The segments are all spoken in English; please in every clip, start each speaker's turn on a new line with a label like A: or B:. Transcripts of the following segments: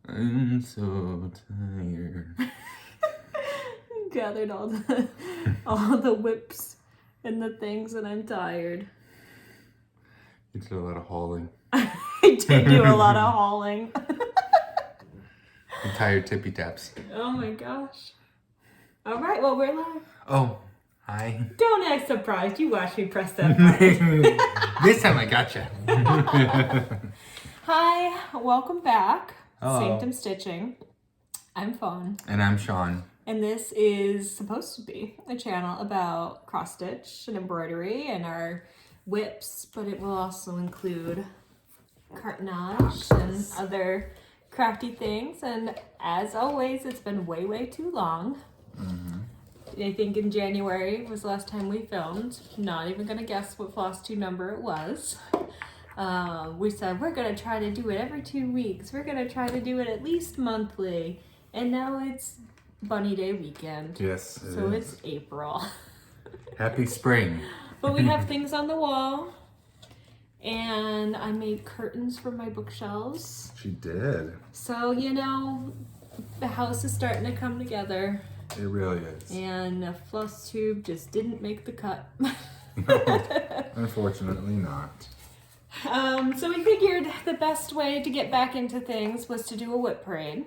A: I'm so tired.
B: Gathered all the whips and the things, and I'm tired.
A: You did a lot of hauling.
B: I did do a lot of hauling.
A: I'm tired tippy taps.
B: Oh my gosh. All right, well, we're live.
A: Oh, hi.
B: Don't act surprised. You watch me press that button.
A: This time I gotcha.
B: Hi, welcome back.
A: Hello.
B: Sanctum Stitching. I'm Fawn.
A: And I'm Shawn.
B: And this is supposed to be a channel about cross stitch and embroidery and our whips, but it will also include cartonnage and other crafty things. And as always, it's been way too long. I think in January was the last time we filmed. Not even gonna guess what Flosstube number it was. We said we're gonna try to do it every 2 weeks. We're gonna try to do it at least monthly. And now it's Bunny Day weekend.
A: Yes.
B: So it's April.
A: Happy spring.
B: But we have things on the wall. And I made curtains for my bookshelves.
A: She did.
B: So, you know, the house is starting to come together.
A: It really is.
B: And Flosstube just didn't make the cut.
A: No, unfortunately not.
B: So we figured the best way to get back into things was to do a whip parade.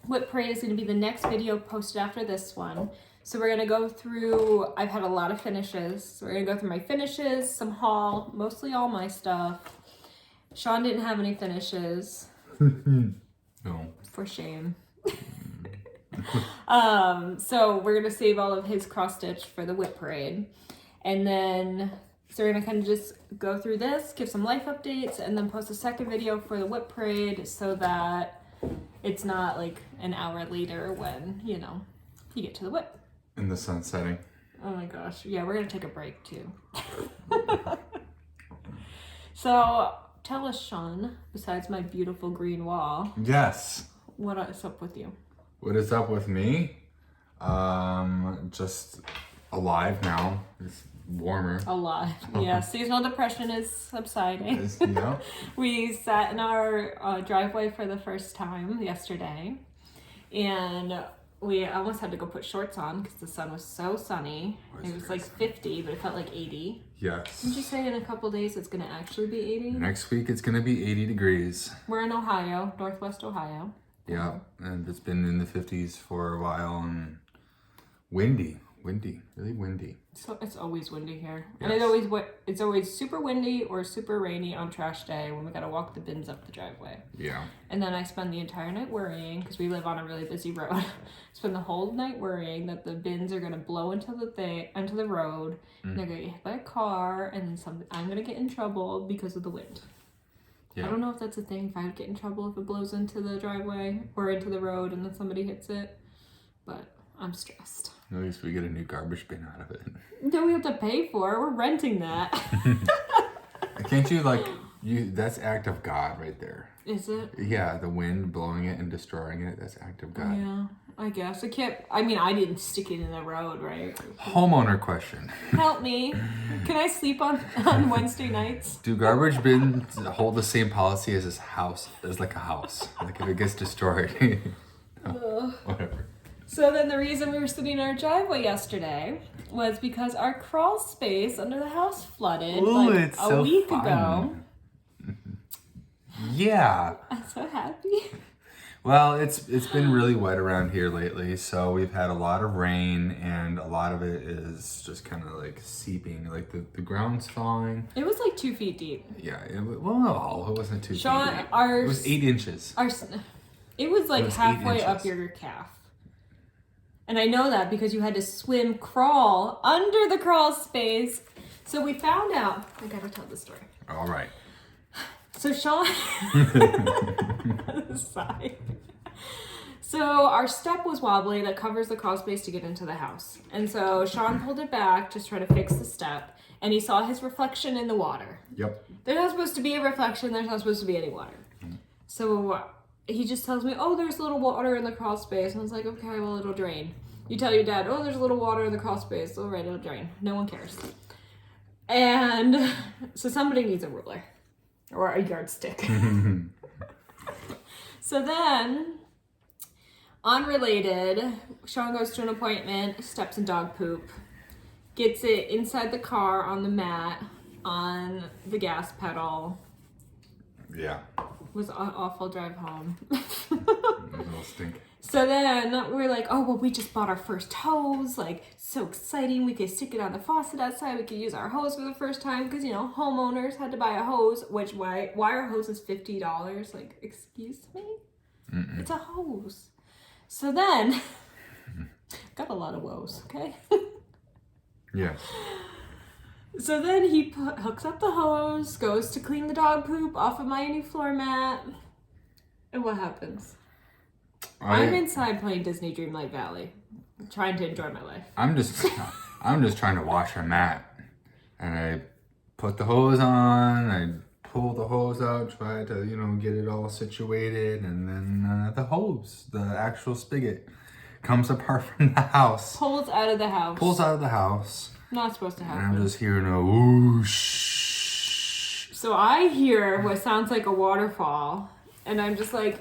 B: Whip parade is going to be the next video posted after this one. So we're going to go through, I've had a lot of finishes. So we're going to go through my finishes, some haul, mostly all my stuff. Shawn didn't have any finishes.
A: No.
B: For shame. So we're going to save all of his cross stitch for the whip parade. And then, so we're going to kind of just go through this, give some life updates, and then post a second video for the whip parade so that it's not like an hour later when, you know, you get to the whip.
A: In the sun setting.
B: Oh my gosh. Yeah, we're going to take a break too. So tell us, Shawn, besides my beautiful green wall.
A: Yes.
B: What is up with you?
A: What is up with me? Just alive now. It's warmer.
B: Alive. Yeah, seasonal depression is subsiding.
A: You know?
B: We sat in our driveway for the first time yesterday, and we almost had to go put shorts on because the sun was so sunny. It was like 50, but it felt like 80.
A: Yes.
B: Did you say in a couple days it's going to actually be 80?
A: Next week it's gonna be 80 degrees.
B: We're in Ohio, Northwest Ohio.
A: Yeah, and it's been in the 50s for a while and windy, really windy.
B: So it's always windy here.
A: Yes.
B: And it's always super windy or super rainy on trash day when we got to walk the bins up the driveway.
A: Yeah.
B: And then I spend the entire night worrying, because we live on a really busy road. Spend the whole night worrying that the bins are gonna blow into the road, and they're gonna get hit by a car, and I'm gonna get in trouble because of the wind.
A: Yeah.
B: I don't know if that's a thing. If I would get in trouble if it blows into the driveway or into the road and then somebody hits it, but I'm stressed.
A: At least we get a new garbage bin out of it.
B: No, we have to pay for it. We're renting that.
A: Can't you that's act of God right there.
B: Is it?
A: Yeah, the wind blowing it and destroying it, that's act of God.
B: Yeah, I guess. I I didn't stick it in the road, right?
A: Homeowner question.
B: Help me. Can I sleep on Wednesday nights?
A: Do garbage bins hold the same policy as a house? Like if it gets destroyed. No, whatever.
B: So then the reason we were sitting in our driveway yesterday was because our crawl space under the house flooded a week ago.
A: Yeah.
B: I'm so happy.
A: Well, it's been really wet around here lately, so we've had a lot of rain, and a lot of it is just kind of like seeping, like the ground's thawing.
B: It was like 2 feet deep.
A: Yeah, it wasn't 2 feet
B: Shawn,
A: deep. It was 8 inches.
B: It was like
A: It was 8
B: halfway up
A: inches.
B: your calf. And I know that because you had to crawl under the crawl space. So we found out, I gotta tell the story.
A: All right.
B: So Shawn, side. So our step was wobbly that covers the crawl space to get into the house. And so Shawn pulled it back to try to fix the step, and he saw his reflection in the water.
A: Yep.
B: There's not supposed to be a reflection, there's not supposed to be any water. So he just tells me, oh, there's a little water in the crawl space. And I was like, okay, well, it'll drain. You tell your dad, oh, there's a little water in the crawl space. All right, it'll drain. No one cares. And so somebody needs a ruler or a yardstick. So then, unrelated, Shawn goes to an appointment, steps in dog poop, gets it inside the car on the mat, on the gas pedal.
A: Yeah.
B: It was an awful drive home.
A: It was a little stink.
B: So then we're like, oh, well, we just bought our first hose. Like, so exciting. We could stick it on the faucet outside. We could use our hose for the first time because, you know, homeowners had to buy a hose, which why our hose is $50? Like, excuse me? Mm-mm. It's a hose. So then, got a lot of woes, okay?
A: Yes.
B: So then he hooks up the hose, goes to clean the dog poop off of my new floor mat. And what happens? I'm inside playing Disney Dreamlight Valley, trying to enjoy my life.
A: I'm just trying to wash a mat, and I put the hose on. I pull the hose out, try to get it all situated, and then the actual spigot, comes apart from the house.
B: Pulls out of the house. Not supposed to happen.
A: And I'm just hearing a whoosh.
B: So I hear what sounds like a waterfall, and I'm just like,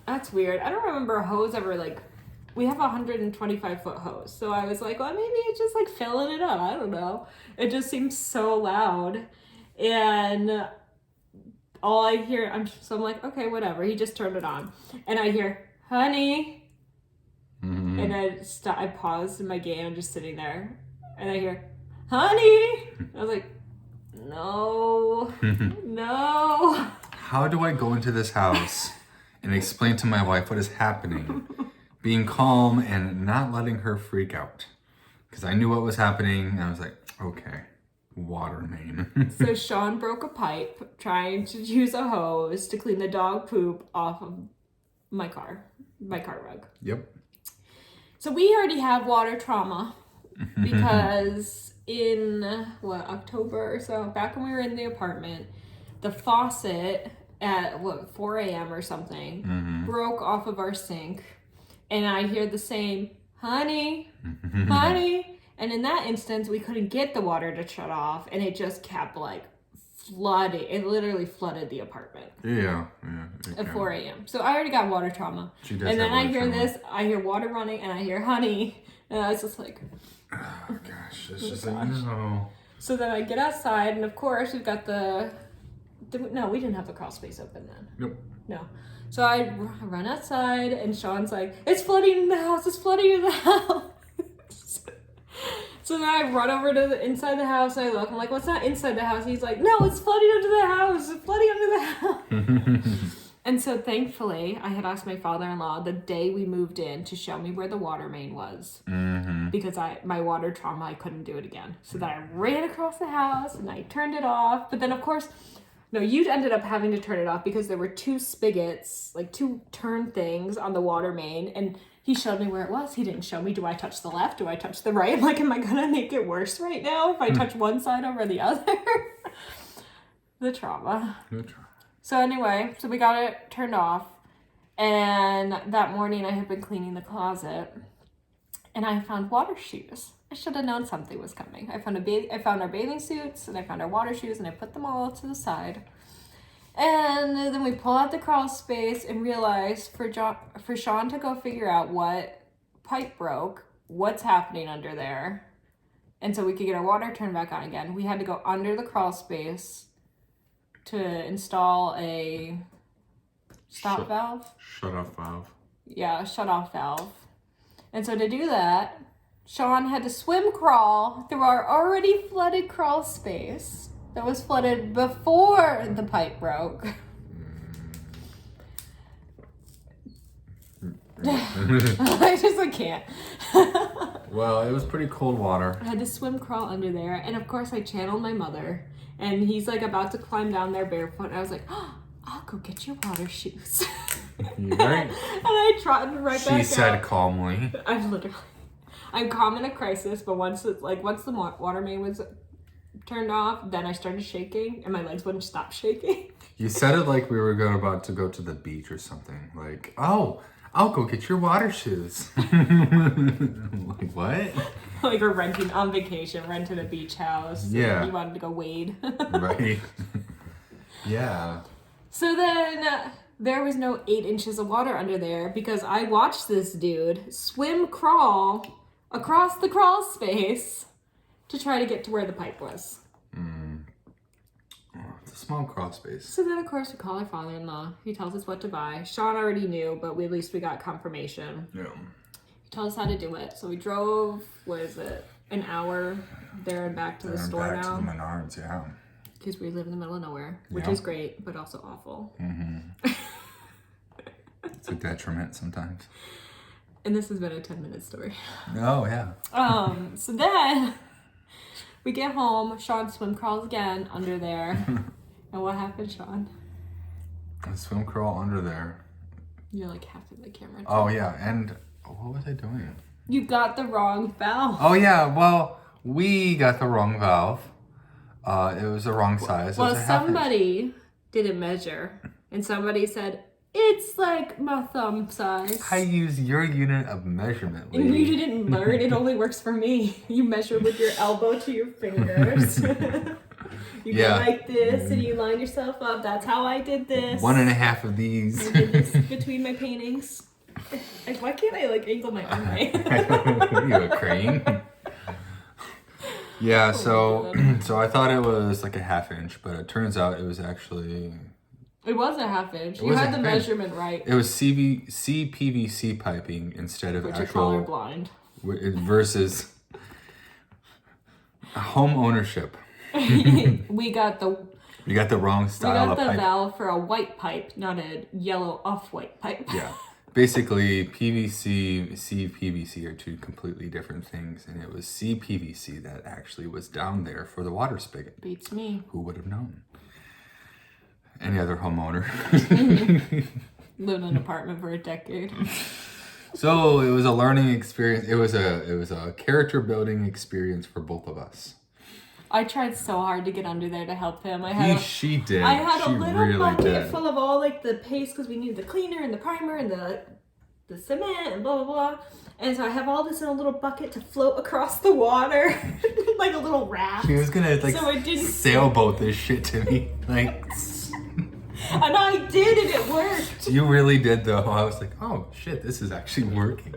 B: that's weird. I don't remember a hose ever, like, we have a 125-foot hose. So I was like, well, maybe it's just like filling it up. I don't know. It just seems so loud. And all I hear, I'm like, okay, whatever. He just turned it on. And I hear, honey. Mm-hmm. And I paused in my game. I'm just sitting there. And I hear, honey. I was like, no, no.
A: How do I go into this house and explain to my wife what is happening? Being calm and not letting her freak out. Because I knew what was happening. And I was like, okay, water main.
B: So Shawn broke a pipe trying to use a hose to clean the dog poop off of my car rug.
A: Yep.
B: So we already have water trauma because in October or so, back when we were in the apartment, the faucet at 4 a.m. or something broke off of our sink, and I hear the same honey, honey, and in that instance we couldn't get the water to shut off, and it just kept like flooding. It literally flooded the apartment.
A: Yeah.
B: At 4 a.m. So I already got water trauma. And then I hear this, I hear water running, and I hear honey, and I was just like,
A: oh gosh, it's just like, no.
B: So then I get outside, and of course we've got no, we didn't have the crawl space open then.
A: Nope.
B: No. So I run outside, and Shawn's like, it's flooding in the house, it's flooding in the house. So then I run over to the inside the house, and I look, I'm like, what's not inside the house? He's like, no, it's flooding under the house, it's flooding under the house. And so thankfully, I had asked my father-in-law the day we moved in to show me where the water main was. Because my water trauma, I couldn't do it again. So then I ran across the house, and I turned it off. But then, of course, no, you ended up having to turn it off because there were two spigots, like two turn things on the water main, and he showed me where it was. He didn't show me, do I touch the left? Do I touch the right? I'm like, am I going to make it worse right now if I touch one side over the other? The trauma. So anyway, so we got it turned off, and that morning I had been cleaning the closet, and I found water shoes. I should have known something was coming. I found our bathing suits, and I found our water shoes, and I put them all to the side. And then we pull out the crawl space and realize for Shawn to go figure out what pipe broke, what's happening under there, and so we could get our water turned back on again, we had to go under the crawl space to install a stop valve.
A: Shut-off valve.
B: Yeah, a shut-off valve. And so to do that, Shawn had to swim crawl through our already flooded crawl space that was flooded before the pipe broke. I can't.
A: Well, it was pretty cold water.
B: I had to swim crawl under there, and of course I channeled my mother, and he's like about to climb down there barefoot, and I was like, oh, I'll go get your water shoes.
A: Right.
B: And I trotted right back out.
A: She said calmly.
B: I'm calm in a crisis, but once the water main was turned off, then I started shaking, and my legs wouldn't stop shaking.
A: You said it like we were about to go to the beach or something. Like, oh, I'll go get your water shoes. Like, what?
B: Like we're on vacation, rented a beach house.
A: Yeah.
B: You wanted to go wade.
A: Right. Yeah.
B: So then there was no 8 inches of water under there because I watched this dude swim crawl across the crawl space to try to get to where the pipe was.
A: Oh, it's a small crawl space.
B: So then, of course, we call our father-in-law. He tells us what to buy. Shawn already knew, but at least we got confirmation.
A: Yeah.
B: He told us how to do it. So we drove, what is it, an hour there and back to the store now?
A: To the Menards, yeah.
B: Because we live in the middle of nowhere, which is great, but also awful.
A: It's a detriment sometimes.
B: And this has been a 10-minute story.
A: Oh, yeah.
B: So then we get home. Shawn swim crawls again under there. And what happened, Shawn?
A: I swim crawl under there.
B: You're like half in the camera.
A: Oh, yeah. And what was I doing?
B: You got the wrong valve.
A: Oh, yeah. Well, we got the wrong valve. It was the wrong size.
B: Well, somebody didn't measure. And somebody said, it's like my thumb size.
A: I use your unit of measurement, lady.
B: And you didn't learn. It only works for me. You measure with your elbow to your fingers. You go like this and you line yourself up. That's how I did this.
A: 1.5 of these.
B: I did this between my paintings. Why can't I like angle my arm right?
A: What are you, a crane? Yeah, so I thought it was like a 1/2 inch, but it turns out it was actually...
B: It was a 1/2 inch. You had the measurement right.
A: It was CPVC piping instead of actual...
B: Which are colorblind.
A: Versus home ownership.
B: We got the
A: wrong style of pipe.
B: We got the valve for a white pipe, not a yellow off-white pipe.
A: Yeah. Basically, PVC, CPVC are two completely different things, and it was CPVC that actually was down there for the water spigot.
B: Beats me.
A: Who would have known? Any other homeowner?
B: Lived in an apartment for a decade.
A: So it was a learning experience. It was a character building experience for both of us.
B: I tried so hard to get under there to help him.
A: She did.
B: I had
A: she
B: a little
A: really
B: bucket
A: did.
B: full of all like the paste because we needed the cleaner and the primer and the cement and blah blah blah. And so I have all this in a little bucket to float across the water, like a little raft.
A: She was gonna like sailboat this shit to me, like.
B: And I did, and it worked.
A: You really did, though. I was like, oh shit, this is actually working.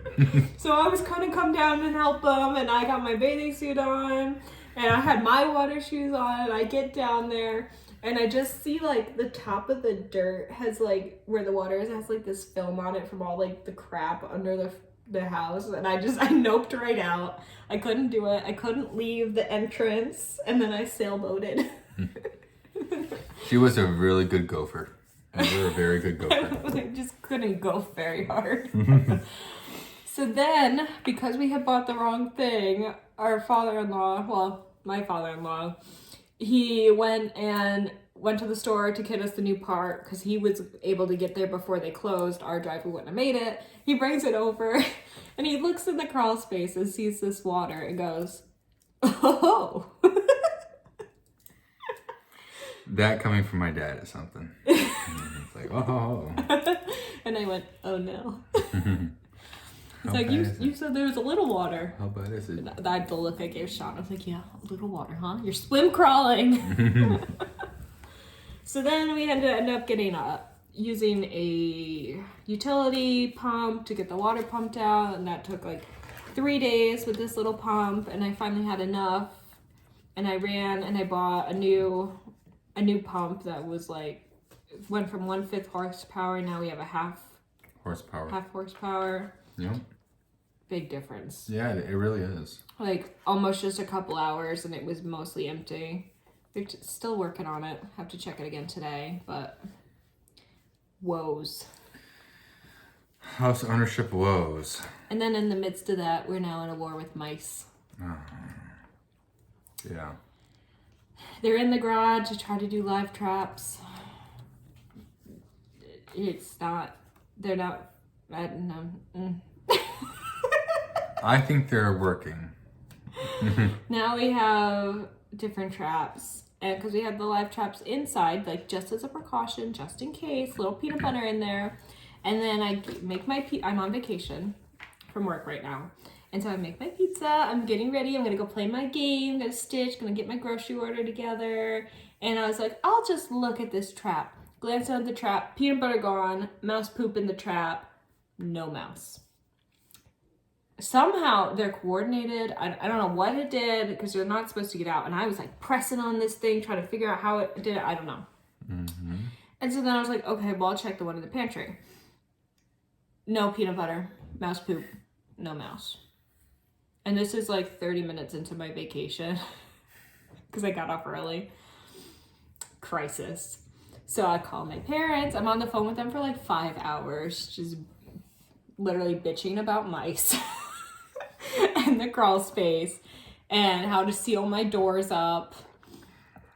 B: So I was gonna come down and help him, and I got my bathing suit on, and I had my water shoes on, and I get down there, and I just see like the top of the dirt has like, where the water is, has like this film on it from all like the crap under the house, and I noped right out. I couldn't do it. I couldn't leave the entrance, and then I sailboated.
A: She was a really good gopher. You were a very good gopher.
B: I just couldn't go very hard. So then, because we had bought the wrong thing, our father-in-law, well, my father-in-law, he went to the store to get us the new part because he was able to get there before they closed. Our driver wouldn't have made it. He brings it over and he looks in the crawl space and sees this water and goes, oh.
A: That coming from my dad is something. It's like, oh.
B: And I went, oh no. He's like, you said there was a little water.
A: How bad is it?
B: That's the look I gave Shawn. I was like, yeah, a little water, huh? You're swim crawling. So then we ended up getting using a utility pump to get the water pumped out, and that took like 3 days with this little pump, and I finally had enough, and I ran and I bought a new pump that was like, went from 1/5 horsepower, now we have a half horsepower.
A: Yeah.
B: Big difference.
A: Yeah, it really is.
B: Like almost just a couple hours and it was mostly empty. We're still working on it. Have to check it again today, but woes.
A: House ownership woes.
B: And then in the midst of that, we're now in a war with mice.
A: Yeah.
B: They're in the garage to try to do live traps. They're not, I don't know.
A: I think they're working.
B: Now we have different traps. And because we have the live traps inside, like just as a precaution, just in case, little peanut butter in there. And then I make I'm on vacation from work right now. And so I make my pizza, I'm getting ready, I'm gonna go play my game, gonna stitch, gonna get my grocery order together. And I was like, I'll just look at this trap. Glance down at the trap. Peanut butter gone. Mouse poop in the trap. No mouse. Somehow they're coordinated. I don't know what it did because they're not supposed to get out. And I was like pressing on this thing, trying to figure out how it did it. I don't know.
A: Mm-hmm.
B: And so then I was like, okay, well, I'll check the one in the pantry. No peanut butter. Mouse poop. No mouse. And this is like 30 minutes into my vacation because I got off early. Crisis. So I call my parents. I'm on the phone with them for like 5 hours, just literally bitching about mice and the crawl space and how to seal my doors up.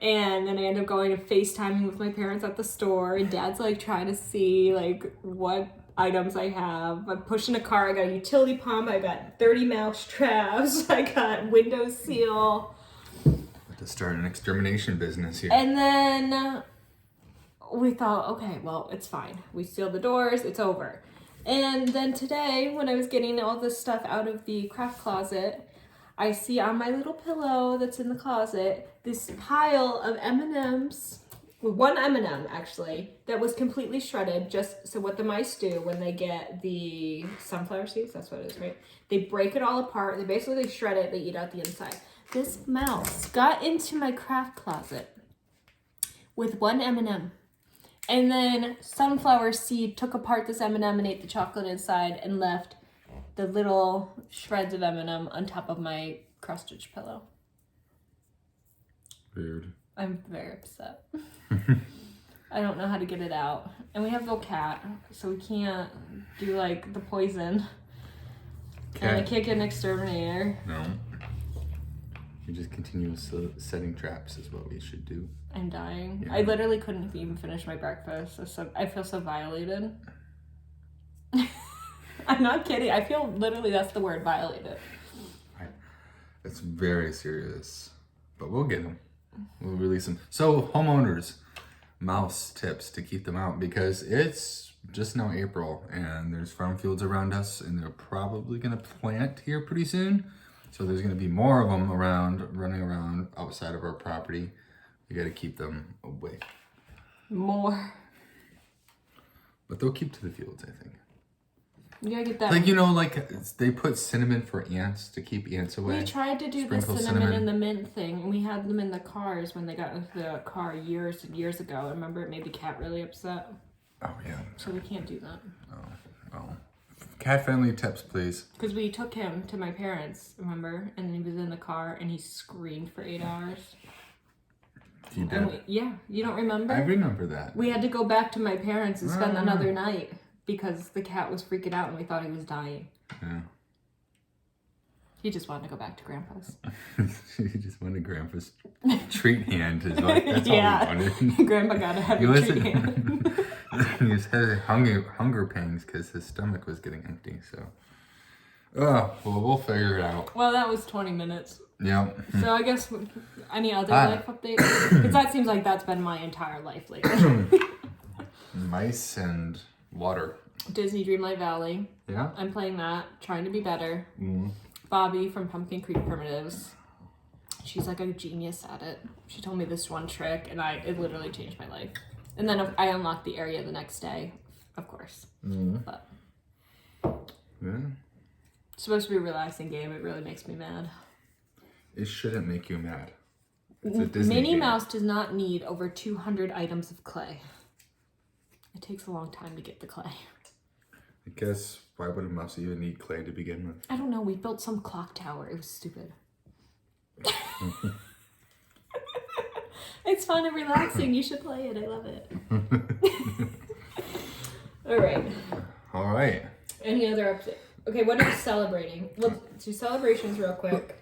B: And then I end up going to FaceTiming with my parents at the store, and Dad's like trying to see like what items I have. I'm pushing a car. I got a utility pump. I got 30 mouse traps. I got window seal.
A: To start an extermination business here.
B: And then we thought, okay, well, it's fine. We sealed the doors. It's over. And then today, when I was getting all this stuff out of the craft closet, I see on my little pillow that's in the closet this pile of M&Ms, one M&M actually, that was completely shredded. Just so what the mice do when they get the sunflower seeds, that's what it is, right? They break it all apart. They basically shred it. They eat out the inside. This mouse got into my craft closet with one M&M. And then sunflower seed took apart this M&M and ate the chocolate inside and left the little shreds of M&M on top of my cross-stitch pillow.
A: Weird.
B: I'm very upset. I don't know how to get it out. And we have a little cat, so we can't do like the poison.
A: Cat.
B: And I can't get an exterminator.
A: No. You just continue setting traps is what we should do.
B: I'm dying.
A: Yeah.
B: I literally couldn't even finish my breakfast. I feel so violated. I'm not kidding. I feel literally that's the word, violated.
A: Right. It's very serious, but we'll get them. We'll release them. So homeowners, mouse tips to keep them out because it's just now April and there's farm fields around us and they're probably going to plant here pretty soon. So there's going to be more of them running around outside of our property. You got to keep them away.
B: More.
A: But they'll keep to the fields, I think.
B: You gotta get that.
A: Like, you know, like they put cinnamon for ants to keep ants away.
B: We tried to do
A: Sprinkle
B: the cinnamon and the mint thing, and we had them in the cars when they got into the car years and years ago. I remember it made the cat really upset.
A: Oh, yeah.
B: So we can't do that.
A: Oh. Cat-friendly tips, please.
B: Because we took him to my parents, remember? And he was in the car, and he screamed for 8 hours.
A: You did?
B: Yeah, you don't remember?
A: I remember that.
B: We had to go back to my parents and spend another night because the cat was freaking out and we thought he was dying.
A: Yeah.
B: He just wanted to go back to Grandpa's.
A: He just wanted Grandpa's treat hand. That's all he wanted.
B: Grandpa got to have a treat hand.
A: He just had hunger pangs because his stomach was getting empty. So, well, we'll figure it out.
B: Well, that was 20 minutes.
A: Yeah.
B: So I guess any other life updates? Because that seems like that's been my entire life lately.
A: Mice and water.
B: Disney Dreamlight Valley.
A: Yeah.
B: I'm playing that, trying to be better.
A: Mm.
B: Bobby from Pumpkin Creek Primitives. She's like a genius at it. She told me this one trick, and it literally changed my life. And then I unlocked the area the next day, of course.
A: Mm.
B: But
A: Yeah.
B: it's supposed to be a relaxing game. It really makes me mad.
A: It shouldn't make you mad. It's a Disney
B: Minnie
A: game.
B: Mouse does not need over 200 items of clay. It takes a long time to get the clay.
A: I guess, why would a mouse even need clay to begin with?
B: I don't know. We built some clock tower. It was stupid. It's fun and relaxing. You should play it. I love it. All right.
A: Any
B: other update? Okay, what are you celebrating? Let's do celebrations real quick.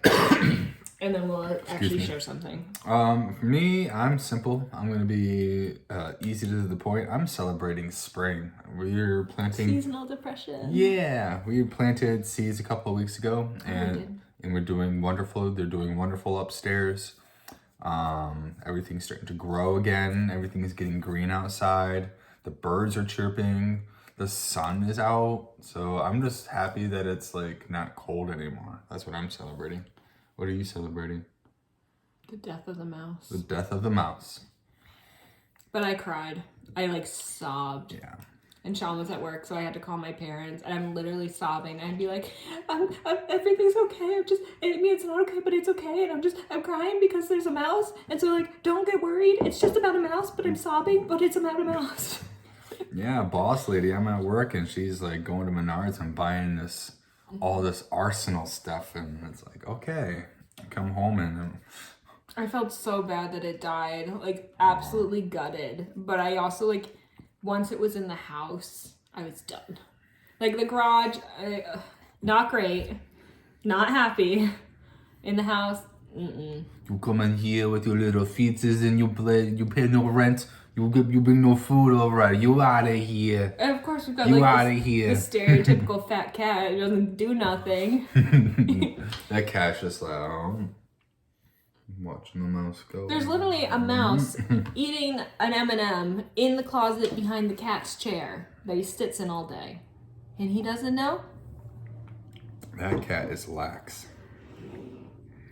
B: And then we'll actually share something.
A: For me, I'm simple. I'm going to be easy to the point. I'm celebrating spring. We're planting...
B: Seasonal depression.
A: Yeah. We planted seeds a couple of weeks ago. And we're doing wonderful. They're doing wonderful upstairs. Everything's starting to grow again. Everything is getting green outside. The birds are chirping. The sun is out. So I'm just happy that it's like not cold anymore. That's what I'm celebrating. What are you celebrating?
B: The death of the mouse.
A: The death of the mouse.
B: But I cried. I like sobbed.
A: Yeah.
B: And Shawn was at work, so I had to call my parents, and I'm literally sobbing. I'd be like, everything's okay. I mean, it's not okay, but it's okay. And I'm crying because there's a mouse. And so, like, don't get worried. It's just about a mouse, but I'm sobbing, but it's about a mouse.
A: Yeah, boss lady, I'm at work, and she's like going to Menards and buying all this arsenal stuff. And it's like, okay, come home and
B: I felt so bad that it died, like, absolutely gutted. But I also, like, once it was in the house, I was done. Like, the garage, not great. Not happy. In the house,
A: you come in here with your little feetsies and you pay no rent. You bring no food over. You out of here.
B: and of course, we've got,
A: You
B: like,
A: out of here.
B: the stereotypical fat cat who doesn't do nothing.
A: That cat's just like, oh, watching the mouse go.
B: There's literally a mouse eating an M&M in the closet behind the cat's chair that he sits in all day. And he doesn't know?
A: That cat is lax.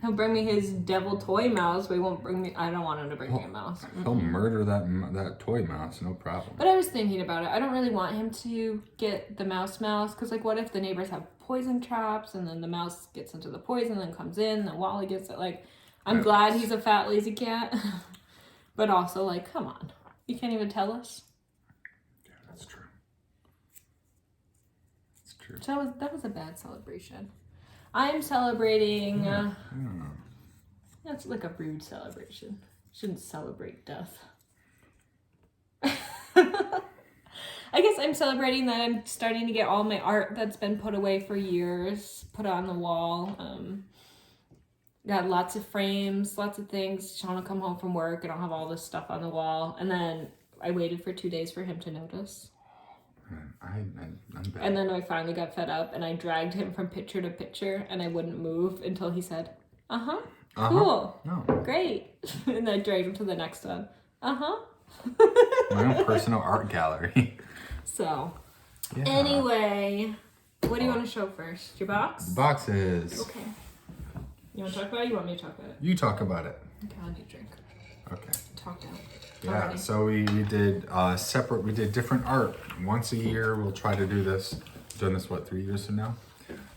B: He'll bring me his devil toy mouse, but he won't bring me... I don't want him to bring me a mouse.
A: He'll murder that toy mouse, no problem.
B: But I was thinking about it. I don't really want him to get the mouse, because, like, what if the neighbors have poison traps, and then the mouse gets into the poison, then comes in, then Wally gets it, like... I'm glad he's a fat, lazy cat. But also, like, come on. You can't even tell us?
A: Yeah, that's true. That's true.
B: So that was a bad celebration. I am celebrating... That's like a rude celebration. Shouldn't celebrate death. I guess I'm celebrating that I'm starting to get all my art that's been put away for years, put on the wall. Got lots of frames, lots of things. Shawn will come home from work and I'll have all this stuff on the wall. And then I waited for 2 days for him to notice.
A: I'm bad.
B: And then I finally got fed up and I dragged him from picture to picture and I wouldn't move until he said, cool,
A: No.
B: great. And then I dragged him to the next one.
A: My own personal art gallery.
B: So,
A: Yeah.
B: anyway, what do you want to show first? Your box?
A: Boxes.
B: Okay. You want to talk about it? You want me to talk about it?
A: You talk about it.
B: Okay, I'll need a drink.
A: Okay.
B: Talked out.
A: Yeah,
B: Already.
A: so we did different art. Once a year, we'll try to do this. We've done this, 3 years from now?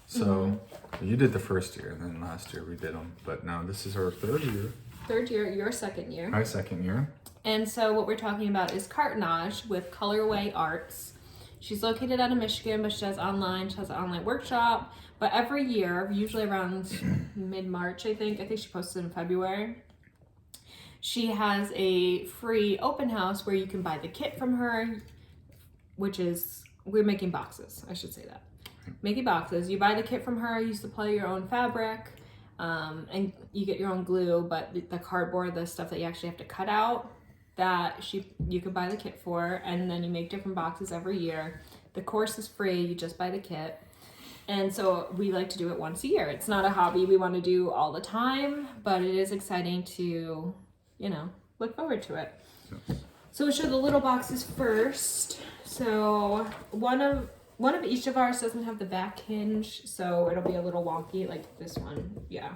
A: So you did the first year, and then last year we did them. But now this is our third year.
B: Third year, your second year.
A: My second year.
B: And so what we're talking about is Cartonnage with Colorway Arts. She's located out of Michigan, but she has online. She has an online workshop. But every year, usually around mid-March, I think she posted in February, she has a free open house where you can buy the kit from her, which is, we're making boxes, I should say that. Making boxes. You buy the kit from her, you supply your own fabric, and you get your own glue, but the cardboard, the stuff that you actually have to cut out, you can buy the kit for, and then you make different boxes every year. The course is free, you just buy the kit. And so we like to do it once a year. It's not a hobby we want to do all the time, but it is exciting to, look forward to it. So we'll show the little boxes first. So one of each of ours doesn't have the back hinge, so it'll be a little wonky, like this one, yeah.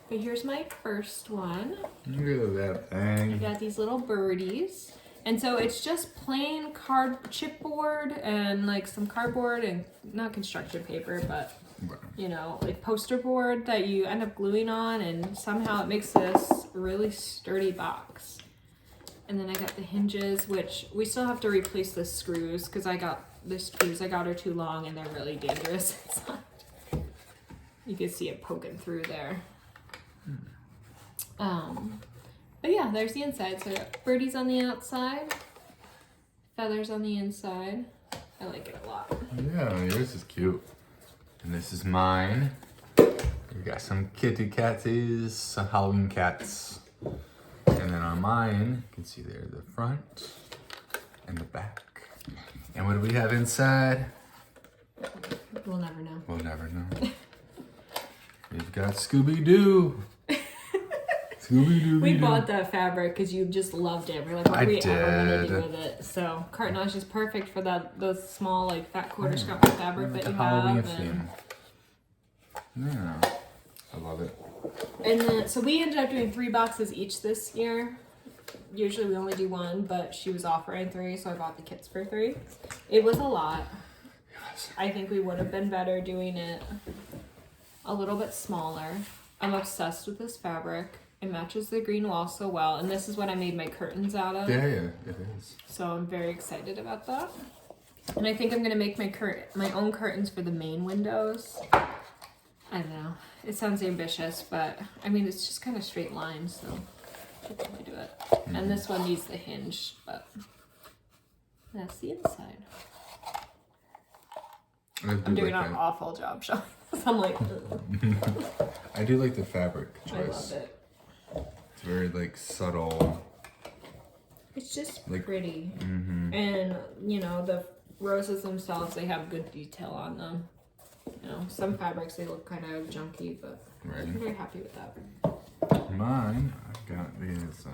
B: But here's my first one.
A: Look at that thing.
B: I got these little birdies. And so it's just plain chipboard and like some cardboard and not construction paper, but like poster board that you end up gluing on, and somehow it makes this really sturdy box. And then I got the hinges, which we still have to replace the screws because the screws I got are too long and they're really dangerous. You can see it poking through there. But yeah, there's the inside. So I got birdies on the outside, feathers on the inside. I like it a lot.
A: Yeah, yours is cute. And this is mine. We got some kitty catsies, some Halloween cats. And then on mine, you can see there the front and the back. And what do we have inside?
B: We'll never know.
A: We'll never know. We've got Scooby-Doo. Scooby-Doo.
B: We bought that fabric because you just loved it. We're like, what are we ever gonna do with it? So Cartonnage is perfect for those small, like, fat quarter scuff fabric that you
A: Halloween
B: have.
A: theme. Yeah, I love it.
B: And then, so we ended up doing 3 boxes each this year Usually we only do one, but she was offering 3, so I bought the kits for 3. It was a lot.
A: Yes.
B: I think we would have been better doing it a little bit smaller. I'm obsessed with this fabric. It matches the green wall so well, and this is what I made my curtains out of.
A: Yeah, it is.
B: So I'm very excited about that. And I think I'm gonna make my own curtains for the main windows. I don't know. It sounds ambitious, but I mean it's just kind of straight lines, so I should probably do it. And this one needs the hinge, but that's the inside. I'm doing an awful job showing this. I'm like,
A: I do like the fabric
B: I
A: choice.
B: love it.
A: It's very like subtle.
B: It's just
A: Like,
B: pretty. And you know, the roses themselves, they have good detail on them. You know, some fabrics they look kind of junky, but
A: Right.
B: I'm very happy with that.
A: Mine, I've got these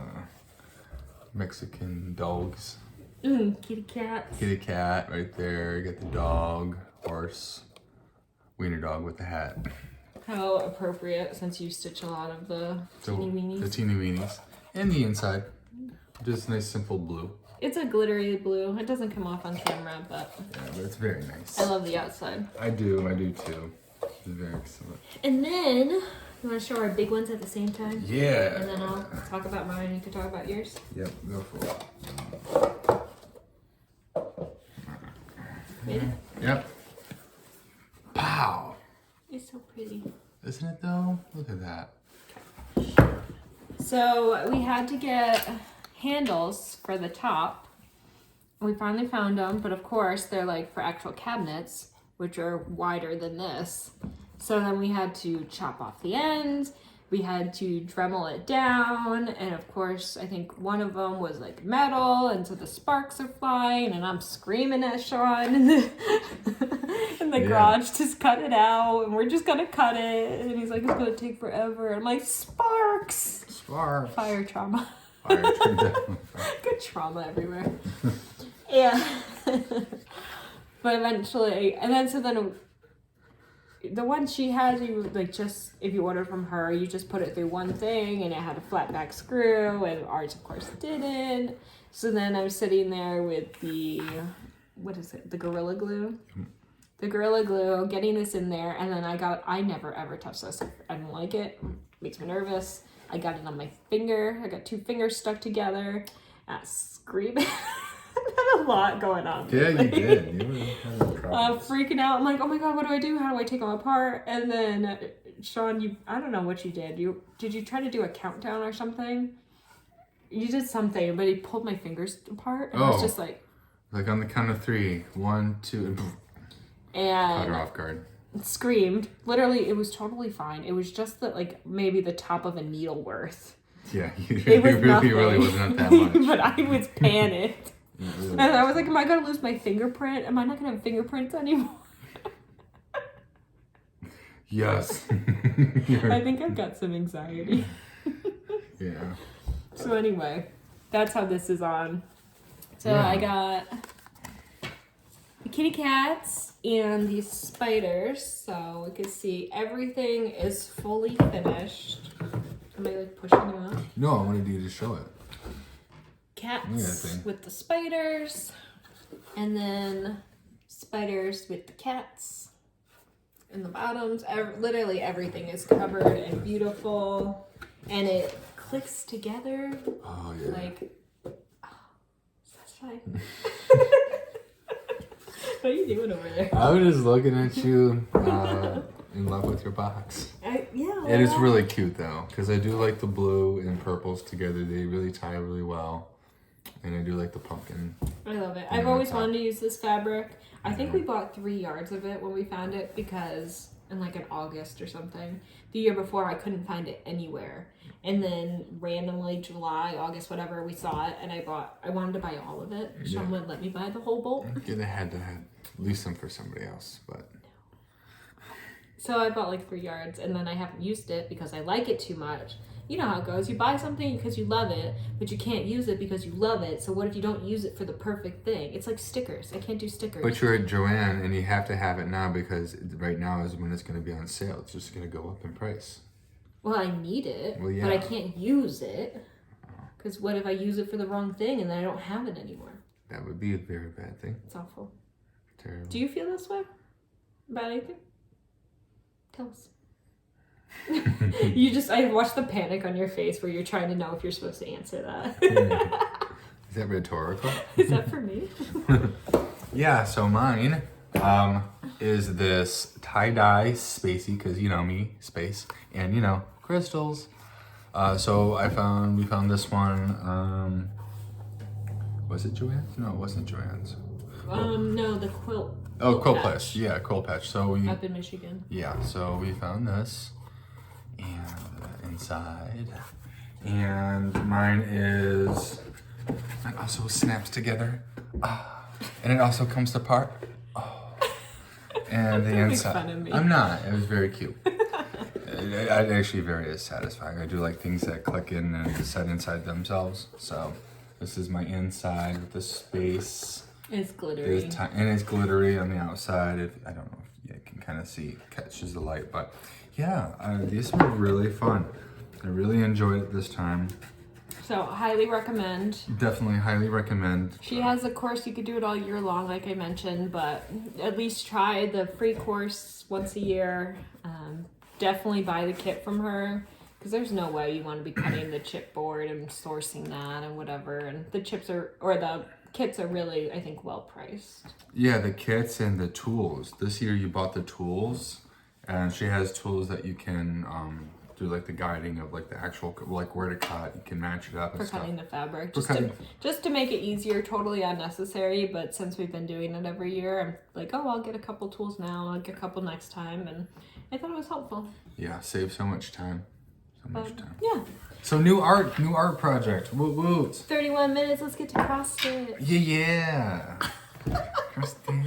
A: Mexican dogs.
B: Kitty cats.
A: Kitty cat right there. You got the dog, horse, wiener dog with the hat.
B: How appropriate, since you stitch a lot of the teeny weenies.
A: The teeny weenies. And the inside. Just nice simple blue.
B: It's a glittery blue. It doesn't come off on camera, but
A: Yeah, but it's very nice.
B: I love the outside.
A: I do too. It's very excellent.
B: And then, you want to show our big ones at the same time?
A: Yeah.
B: And then I'll talk about mine and you can talk about yours.
A: Yep, go for it.
B: Ready?
A: Yep. Pow!
B: It's so pretty.
A: Isn't it though? Look at that.
B: So we had to get handles for the top. We finally found them, but of course they're like for actual cabinets, which are wider than this. So then we had to chop off the ends. We had to Dremel it down, and of course I think one of them was like metal, and so the sparks are flying, and I'm screaming at Shawn in the garage, just cut it out, and we're just gonna cut it, and he's like, it's gonna take forever. I'm like, sparks!
A: Sparks.
B: Fire trauma.
A: Fire definitely.
B: Good trauma everywhere. Yeah. But eventually, and then so then the one she had, you like just if you ordered from her, you just put it through one thing, and it had a flat back screw, and ours of course didn't. So then I'm sitting there with the the Gorilla Glue. The Gorilla Glue, getting this in there, and then I never ever touch this. I don't like it. Makes me nervous. I got it on my finger. I got 2 fingers stuck together. Screaming. I had a lot going on.
A: Yeah, you did. You were kind of
B: freaking out. I'm like, oh my god, what do I do? How do I take them apart? And then Shawn, I don't know what you did. Did you try to do a countdown or something? You did something, but he pulled my fingers apart, and I was just like
A: on the count of 3, 1, 2,
B: and
A: caught her off guard.
B: Screamed. Literally, it was totally fine. It was just that, like, maybe the top of a needle worth.
A: Yeah,
B: It was
A: really wasn't that much.
B: But I was panicked.
A: Really
B: And I was like, am I going to lose my fingerprint? Am I not going to have fingerprints anymore?
A: Yes.
B: I think I've got some anxiety.
A: Yeah.
B: So anyway, that's how this is on. So I got the kitty cats and these spiders. So we can see everything is fully finished. Am I like pushing you out?
A: No, I wanted you to show it.
B: Cats with the spiders, and then spiders with the cats in the bottoms. Literally everything is covered and beautiful, and it clicks together.
A: Oh yeah.
B: Like, that's fine. What are you doing over there?
A: I was just looking at you, in love with your box.
B: Yeah.
A: It is really cute though, because I do like the blue and purples together. They really tie really well. And I do like the pumpkin.
B: I love it. I've always wanted to use this fabric. I think we bought 3 yards of it when we found it, because in like in August or something. The year before I couldn't find it anywhere. And then randomly July, August, whatever, we saw it, and I wanted to buy all of it. Shawn would let me buy the whole bulk.
A: Yeah, they had to lease them for somebody else, but
B: So I bought like 3 yards, and then I haven't used it because I like it too much. You know how it goes. You buy something because you love it, but you can't use it because you love it. So what if you don't use it for the perfect thing? It's like stickers. I can't do stickers.
A: But you're at Joanne and you have to have it now, because right now is when it's going to be on sale. It's just going to go up in price.
B: Well, I need it,
A: Well, yeah.
B: but I can't use it Because what if I use it for the wrong thing and then I don't have it anymore?
A: That would be a very bad thing.
B: It's awful.
A: Terrible.
B: Do you feel this way about anything? Tell us. I watched the panic on your face where you're trying to know if you're supposed to answer that.
A: Is that rhetorical?
B: Is that for me?
A: Yeah, so mine is this tie-dye spacey, because you know me, space, and you know, crystals. So we found this one, was it Joann's? No, it wasn't Joann's.
B: No, the quilt.
A: Oh, Quilt Patch. Yeah, Quilt Patch. So we
B: up in Michigan.
A: Yeah, so we found this, and inside, and mine also snaps together, and it also comes apart. And the
B: Don't make
A: inside.
B: fun of me.
A: I'm not. It was very cute. It actually very satisfying. I do like things that click in and set inside themselves. So this is my inside with the space.
B: It's glittery.
A: And it's glittery on the outside. I don't know if you can kind of see, catches the light, but yeah, these were really fun. I really enjoyed it this time.
B: So highly recommend.
A: Definitely highly recommend.
B: She has a course, you could do it all year long, like I mentioned, but at least try the free course once a year. Definitely buy the kit from her, because there's no way you want to be cutting the chipboard and sourcing that and whatever. And the kits are really, I think, well priced.
A: Yeah, the kits and the tools. This year you bought the tools, and she has tools that you can do like the guiding of like the actual, like where to cut. You can match it up and
B: For
A: stuff.
B: cutting the fabric.
A: For
B: Just to make it easier, totally unnecessary, but since we've been doing it every year, I'm like, oh, I'll get a couple tools now, I'll get a couple next time, and I thought it was helpful.
A: Yeah, save so much time. So much time.
B: Yeah.
A: So new art project. Woot woot.
B: 31 minutes, let's get to cross stitch.
A: Yeah. Cross stitch.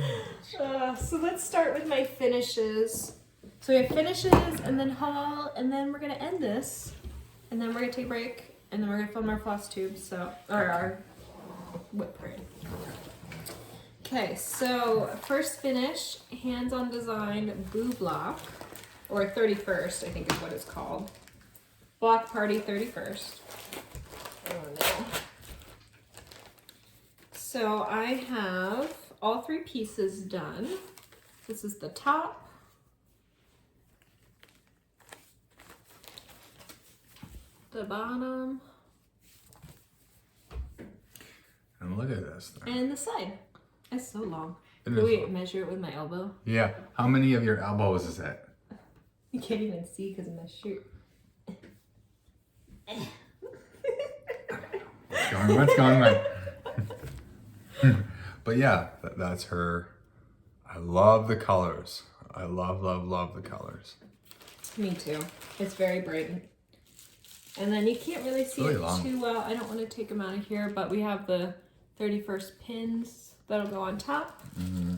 B: So let's start with my finishes. So we have finishes, and then haul, and then we're gonna end this, and then we're gonna take a break, and then we're gonna film our Flosstube, or our whip parade. Okay, so first finish, hands-on design, Boo Block, or 31st, I think is what it's called. Block Party 31st. Oh no. So I have all 3 pieces done. This is the top. The bottom.
A: And look at this thing.
B: And the side. It's so long.
A: It
B: Can
A: is
B: we
A: long.
B: measure it with my elbow?
A: Yeah. How many of your elbows is that?
B: You can't even see because of my shirt.
A: What's going on? But yeah, that's her. I love the colors. I love the colors.
B: Me too. It's very bright. And then you can't really see
A: Really
B: it
A: long.
B: too well. I don't want to take them out of here, but we have the 31st pins that'll go on top.
A: Mm-hmm.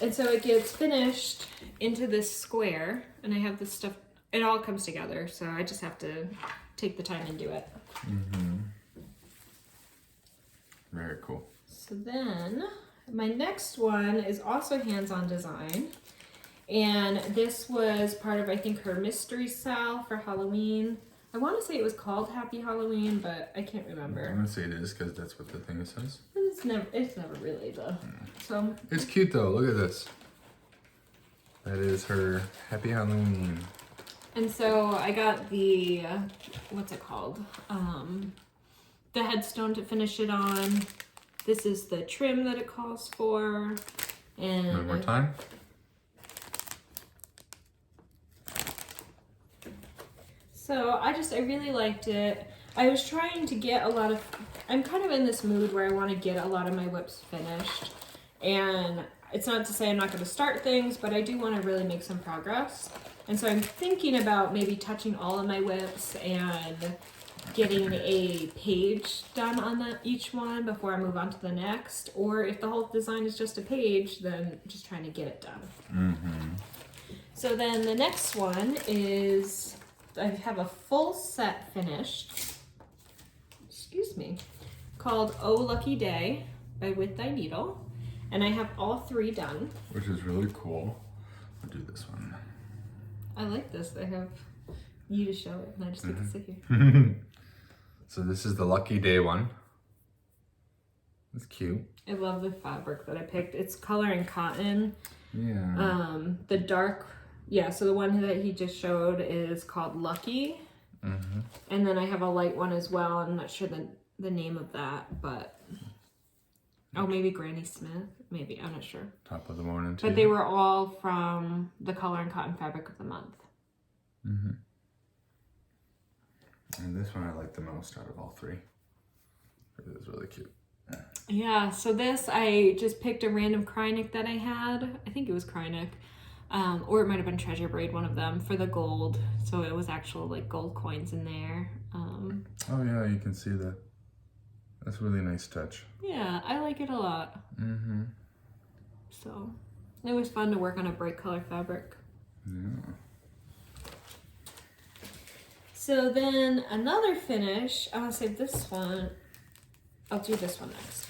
B: And so it gets finished into this square, and I have this stuff, it all comes together, so I just have to take the time and do it.
A: Mm-hmm. Very cool.
B: So then, my next one is also hands-on design, and this was part of, I think, her mystery style for Halloween. I want to say it was called Happy Halloween, but I can't remember.
A: I'm gonna say it is because that's what the thing says.
B: It's never really though. So
A: It's cute though. Look at this. That is her Happy Halloween.
B: and so I got the what's it called? The headstone to finish it on. This is the trim that it calls for. And
A: One more time.
B: so I really liked it. I was trying to get I'm kind of in this mood where I want to get a lot of my whips finished. And it's not to say I'm not going to start things, but I do want to really make some progress. And so I'm thinking about maybe touching all of my whips and getting a page done on each one before I move on to the next. Or if the whole design is just a page, then just trying to get it done.
A: Mm-hmm.
B: So then the next one is, I have a full set finished, excuse me, called Oh Lucky Day by With Thy Needle. And I have all 3 done.
A: Which is really cool. I'll do this one.
B: I like this. I have you to show it, and I just get to sit here.
A: So this is the Lucky Day one. It's cute.
B: I love the fabric that I picked. It's color and cotton.
A: Yeah.
B: The dark, so the one that he just showed is called Lucky.
A: Mm-hmm.
B: And then I have a light one as well. I'm not sure the name of that, but maybe Granny Smith. Maybe, I'm not sure.
A: Top of the morning too.
B: But they were all from the color and cotton fabric of the month.
A: Mm-hmm. And this one I like the most out of all three. It is really cute.
B: Yeah, so this, I just picked a random Krynic that I had. I think it was Krynic. Or it might have been Treasure Braid, one of them, for the gold. So it was actual like gold coins in there.
A: Oh yeah, you can see that. That's a really nice touch.
B: Yeah, I like it a lot.
A: Mm-hmm.
B: So it was fun to work on a bright color fabric.
A: Yeah.
B: So then another finish, I want to say this one, I'll do this one next.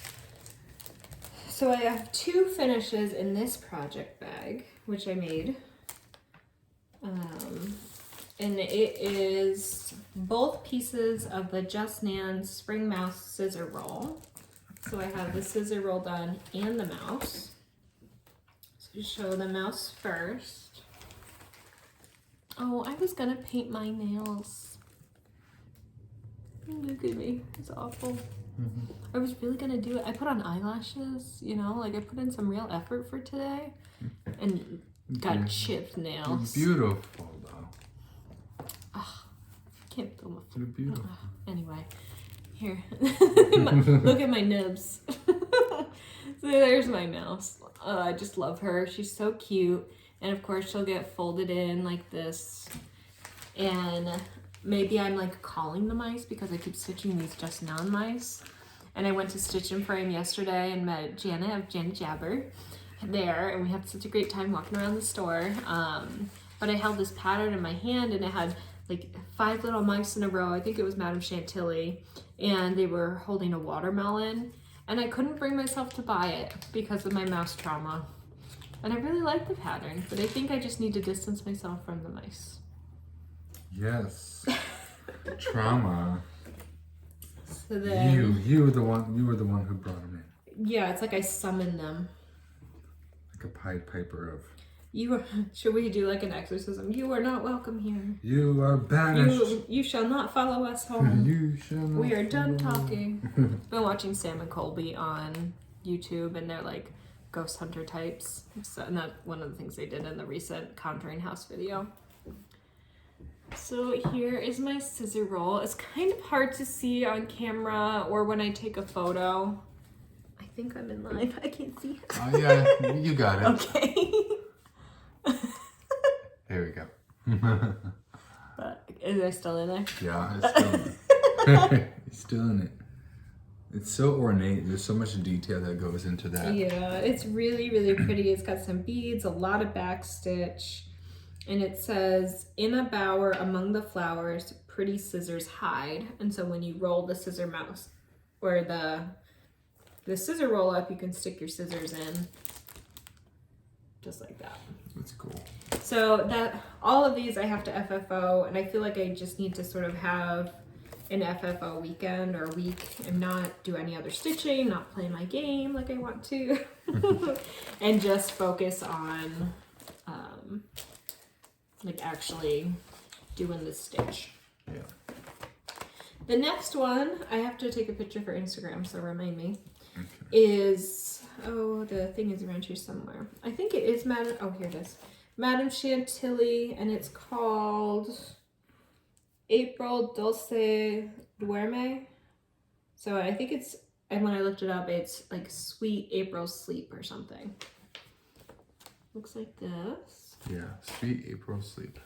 B: So I have two finishes in this project bag, which I made. And it is both pieces of the Just Nan Spring Mouse Scissor Roll. So I have the scissor roll done and the mouse. So to show the mouse first. Oh, I was gonna paint my nails. Look at me, it's awful.
A: Mm-hmm.
B: I was really gonna do it. I put on eyelashes, you know, like I put in some real effort for today. And got chipped nails.
A: It's beautiful though.
B: Can't feel my
A: They're beautiful.
B: Anyway, here. Look at my nibs. So there's my mouse. I just love her. She's so cute. And of course she'll get folded in like this. And maybe I'm like calling the mice because I keep stitching these Just Nan mice. And I went to Stitch and Frame yesterday and met Janet of Janet Jabber there. And we had such a great time walking around the store. But I held this pattern in my hand and it had like 5 little mice in a row. I think it was Madame Chantilly. And they were holding a watermelon. And I couldn't bring myself to buy it because of my mouse trauma. And I really like the pattern, but I think I just need to distance myself from the mice.
A: Yes. Trauma.
B: So then,
A: you were the one who brought them in.
B: yeah, it's like I summoned them.
A: Like a Pied Piper of
B: Should we do like an exorcism? You are not welcome here.
A: you are banished.
B: You shall not follow us home.
A: You shall not
B: We are done
A: follow.
B: talking. Been watching Sam and Colby on YouTube, and they're like ghost hunter types. So, and that's one of the things they did in the recent Conjuring House video. So here is my scissor roll. It's kind of hard to see on camera or when I take a photo. I think I'm in line. I can't see.
A: Oh yeah, you got it.
B: Okay.
A: There we go.
B: But is I still in there?
A: Yeah, it's still in it. It's still in it. It's so ornate. There's so much detail that goes into that.
B: Yeah, it's really, really pretty. It's got some beads, a lot of backstitch. And it says, in a bower among the flowers, pretty scissors hide. And so when you roll the scissor mouse, or the scissor roll up, you can stick your scissors in. Just like that.
A: That's cool.
B: So that all of these I have to FFO, and I feel like I just need to sort of have an FFO weekend or week and not do any other stitching, not play my game like I want to, and just focus on like actually doing the stitch.
A: Yeah.
B: The next one, I have to take a picture for Instagram, so remind me,
A: Okay.
B: is, oh, the thing is around here somewhere. I think it is here it is. Madame Chantilly, and it's called April Dulce Duerme. So I think it's, and when I looked it up, it's like Sweet April Sleep or something. Looks like this.
A: Yeah, Sweet April Sleep.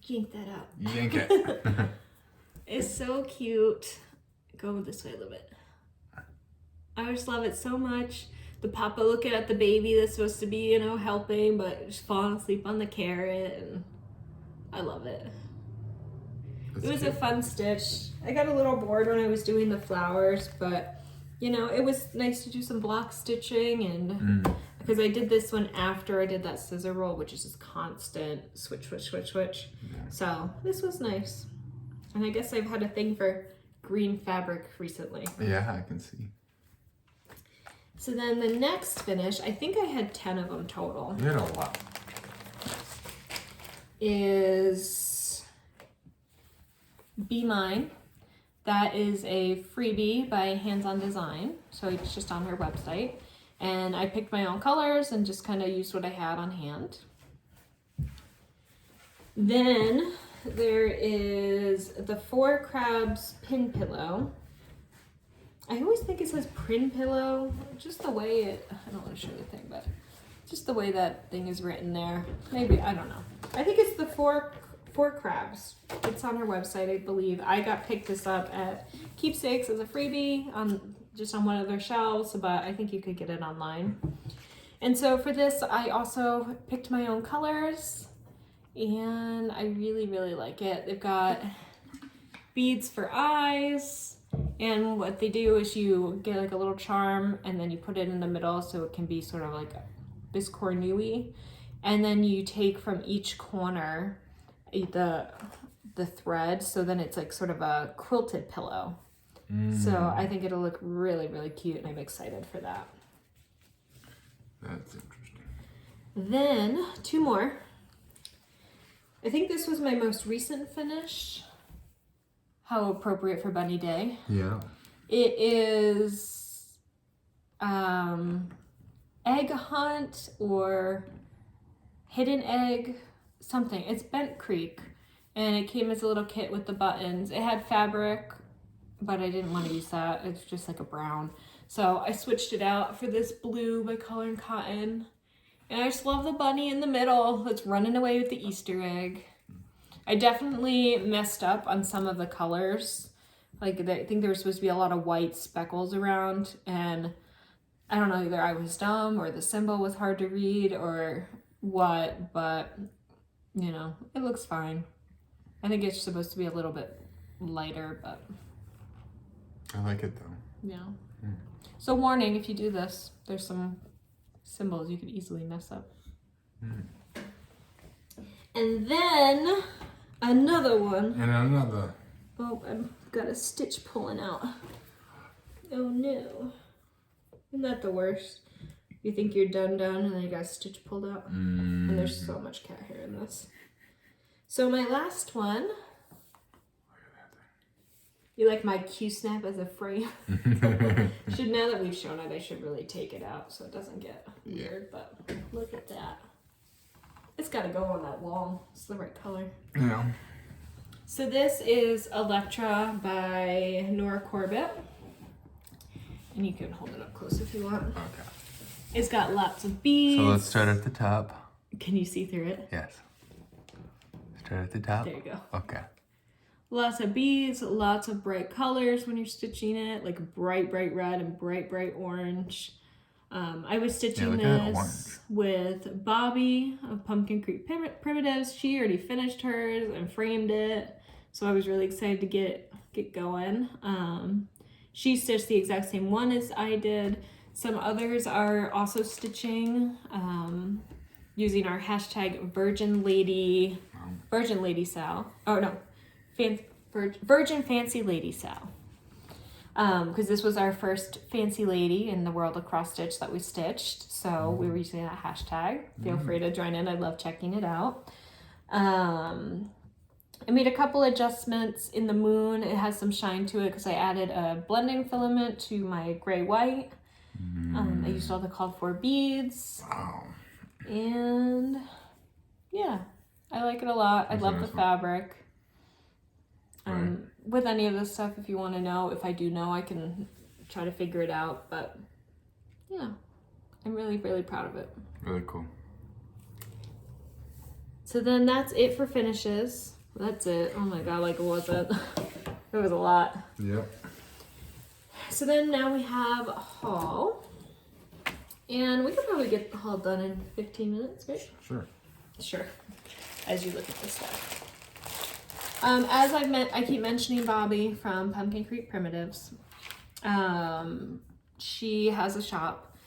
B: Yank that out.
A: Yank it.
B: It's so cute. Go this way a little bit. I just love it so much. The papa looking at the baby that's supposed to be, you know, helping, but just falling asleep on the carrot, and I love it.
A: That's
B: It was
A: cute.
B: a fun stitch. I got a little bored when I was doing the flowers, but you know, it was nice to do some block stitching, and because I did this one after I did that scissor roll, which is just constant switch.
A: Yeah.
B: So this was nice. And I guess I've had a thing for green fabric recently.
A: Yeah, I can see.
B: So then the next finish, I think I had 10 of them total.
A: You had a lot.
B: Is Be Mine. That is a freebie by Hands On Design. So it's just on her website. And I picked my own colors and just kind of used what I had on hand. Then there is the Four Crabs Pin Pillow. I always think it says Prin Pillow, just the way it, I don't want to show you the thing, but just the way that thing is written there. Maybe, I don't know. I think it's the Four Crabs. It's on her website, I believe. I picked this up at Keepsakes as a freebie, just on one of their shelves, but I think you could get it online. And so for this, I also picked my own colors, and I really, really like it. They've got beads for eyes. And what they do is you get like a little charm and then you put it in the middle so it can be sort of like biscornue-y. And then you take from each corner the thread, so then it's like sort of a quilted pillow. So I think it'll look really, really cute, and I'm excited for that.
A: That's interesting.
B: Then 2 more. I think this was my most recent finish. How appropriate for Bunny Day.
A: Yeah.
B: It is Egg Hunt or Hidden Egg something. It's Bent Creek, and it came as a little kit with the buttons. It had fabric, but I didn't want to use that. It's just like a brown. So I switched it out for this blue by Color and Cotton. And I just love the bunny in the middle that's running away with the Easter egg. I definitely messed up on some of the colors. Like, I think there was supposed to be a lot of white speckles around, and I don't know, either I was dumb or the symbol was hard to read or what, but, you know, it looks fine. I think it's supposed to be a little bit lighter, but...
A: I like it, though.
B: Yeah. So warning, if you do this, there's some symbols you could easily mess up. And then... another one.
A: And another.
B: Oh, I've got a stitch pulling out. Oh no. Isn't that the worst? You think you're done and then you got a stitch pulled out. And there's so much cat hair in this. So my last one. You like my Q-snap as a frame? Now that we've shown it, I should really take it out so it doesn't get weird, but look at that. It's got to go on that wall. It's the right color.
A: Yeah.
B: So this is Electra by Nora Corbett. And you can hold it up close if you want.
A: Okay.
B: It's got lots of beads.
A: So let's start at the top.
B: Can you see through it?
A: Yes. Start at the top.
B: There you go.
A: Okay.
B: Lots of beads, lots of bright colors when you're stitching it, like bright, bright red and bright, bright orange. I was stitching this with Bobby of Pumpkin Creek Primitives. She already finished hers and framed it, so I was really excited to get going. She stitched the exact same one as I did. Some others are also stitching using our hashtag Virgin Lady Sal. Oh no, Virgin Fancy Lady Sal. Because this was our first fancy lady in the world of cross stitch that we stitched, so we were using that hashtag. Feel free to join in. I love checking it out. I made a couple adjustments in the moon. It has some shine to it because I added a blending filament to my gray white. I used all the called for beads.
A: Wow.
B: And yeah, I like it a lot. I love the fabric. With any of this stuff, if you want to know, if I do know, I can try to figure it out. But yeah, I'm really, really proud of it.
A: Really cool.
B: So then that's it for finishes. That's it. Oh my god, like, was it? It was a lot.
A: Yep.
B: So then now we have a haul. And we could probably get the haul done in 15 minutes, right?
A: Sure.
B: Sure. As you look at this stuff. As I keep mentioning Bobby from Pumpkin Creek Primitives. She has a shop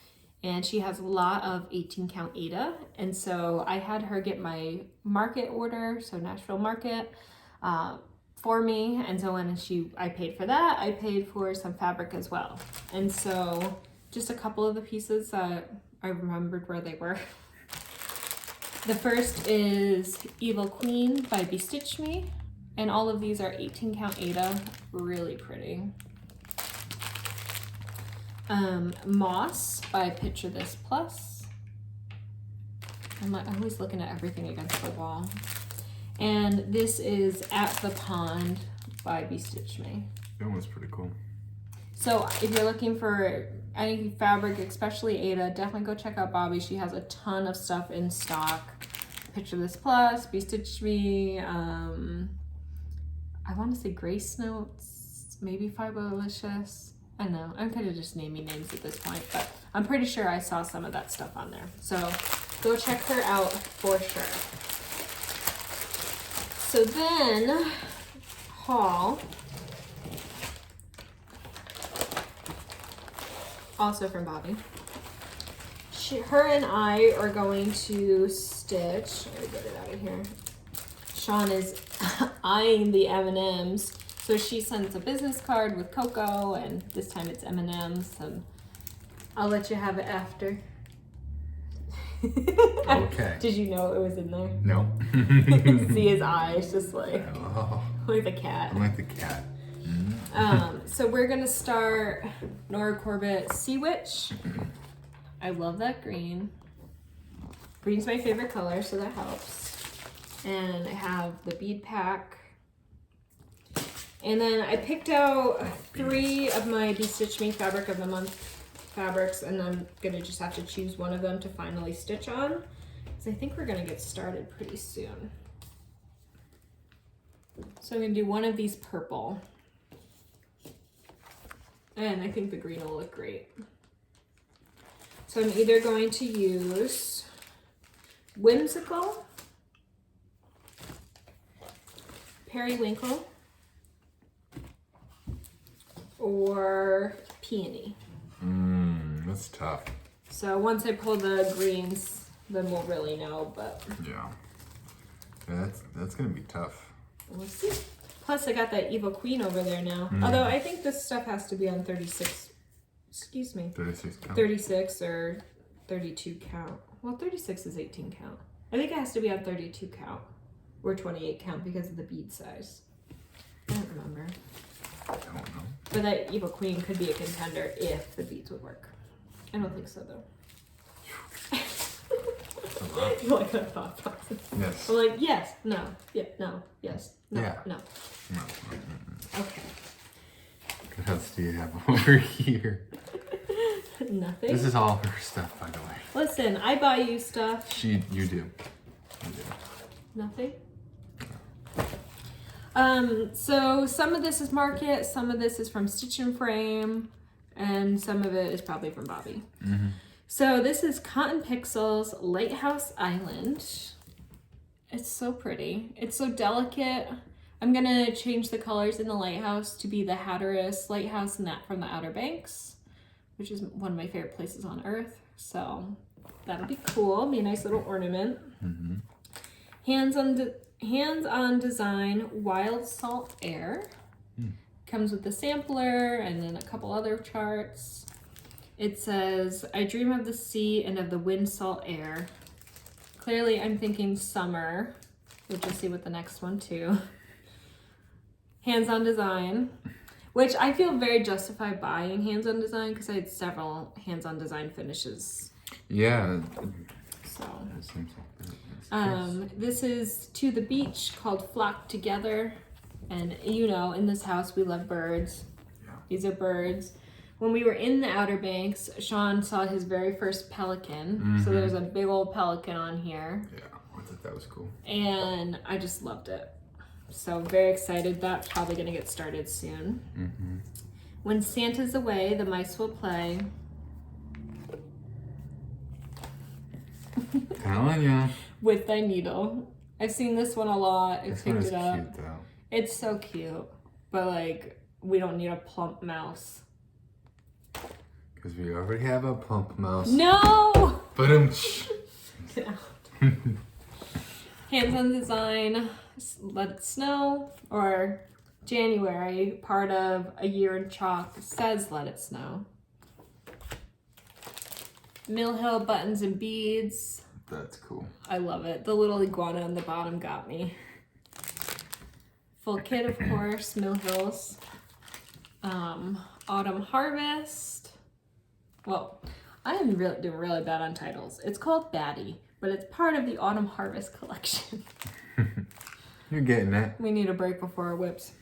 B: and she has a lot of 18 count Aida. And so I had her get my market order, so Nashville Market, for me, and so when I paid for that, I paid for some fabric as well. And so just a couple of the pieces that I remembered where they were. The first is Evil Queen by Bestitch Me, and all of these are 18 count Aida, really pretty. Moss by Picture This Plus. I'm always looking at everything against the wall. And this is At the Pond by Bestitch Me.
A: That one's pretty cool.
B: So if you're looking for any fabric, especially Aida, definitely go check out Bobby. She has a ton of stuff in stock. Picture This Plus, Bestitch Me, I want to say Grace Notes, maybe Fibolicious. I don't know, I'm kind of just naming names at this point, but I'm pretty sure I saw some of that stuff on there. So go check her out for sure. So then, haul. Also from Bobby. Her and I are going to stitch. Let me get it out of here. Shawn is eyeing the M&Ms. So she sends a business card with Coco, and this time it's M&Ms. And I'll let you have it after.
A: Okay.
B: Did you know it was in there?
A: No.
B: See his eyes, just like like the cat.
A: I'm like the cat.
B: So we're gonna start Nora Corbett Sea Witch. I love that green. Green's my favorite color, so that helps. And I have the bead pack. And then I picked out 3 of my Bestitch Me Fabric of the Month fabrics, and I'm gonna just have to choose one of them to finally stitch on, because I think we're gonna get started pretty soon. So I'm gonna do one of these purple. And I think the green will look great. So I'm either going to use Whimsical, Periwinkle, or Peony.
A: That's tough.
B: So once I pull the greens, then we'll really know, but
A: Yeah, that's gonna be tough.
B: we'll see. Plus I got that Evil Queen over there now. Although I think this stuff has to be on 36, excuse me.
A: 36 count.
B: 36 or 32 count. Well, 36 is 18 count. I think it has to be on 32 count or 28 count because of the bead size. I don't remember.
A: I don't know.
B: But that Evil Queen could be a contender if the beads would work. I don't think so though. You like that thought process?
A: Yes.
B: I'm like, yes, no, yeah, no, yes, no,
A: Yeah.
B: no.
A: No.
B: Okay.
A: What else do you have over here?
B: Nothing.
A: This is all her stuff, by the way.
B: Listen, I buy you stuff.
A: You do. You do.
B: Nothing. So some of this is Market, some of this is from Stitch and Frame, and some of it is probably from Bobby. So this is Cotton Pixels Lighthouse Island. It's so pretty. It's so delicate. I'm gonna change the colors in the lighthouse to be the Hatteras Lighthouse and that from the Outer Banks, which is one of my favorite places on earth. So that'll be cool, be a nice little ornament. Hands-on design, Wild Salt Air. Comes with the sampler and then a couple other charts. It says, I dream of the sea and of the wind salt air. Clearly I'm thinking summer, which you'll see with the next one too. Hands-on design, which I feel very justified buying hands-on design because I had several hands-on design finishes.
A: Yeah.
B: So.
A: That seems like that.
B: This is To the Beach called Flock Together. And you know, in this house, we love birds.
A: Yeah.
B: These are birds. When we were in the Outer Banks, Shawn saw his very first pelican. So there's a big old pelican on here.
A: Yeah, I thought that was cool.
B: And I just loved it. So very excited. That's probably going to get started soon. When Santa's away, the mice will play.
A: Telling ya.
B: With thy needle. I've seen this one a lot. I
A: This one
B: picked
A: is
B: it up.
A: cute though.
B: It's so cute. But like, we don't need a plump mouse.
A: Because we already have a plump mouse.
B: No!
A: But
B: Get out. Hands-on design. Let It Snow, or January, part of A Year in Chalk, says Let It Snow. Mill Hill Buttons and Beads.
A: That's cool.
B: I love it. The little iguana on the bottom got me. Full kit, of course, Mill Hills. Autumn Harvest. Well, I am doing really bad on titles. It's called Batty, but it's part of the Autumn Harvest collection.
A: You're getting it.
B: We need a break before our whips.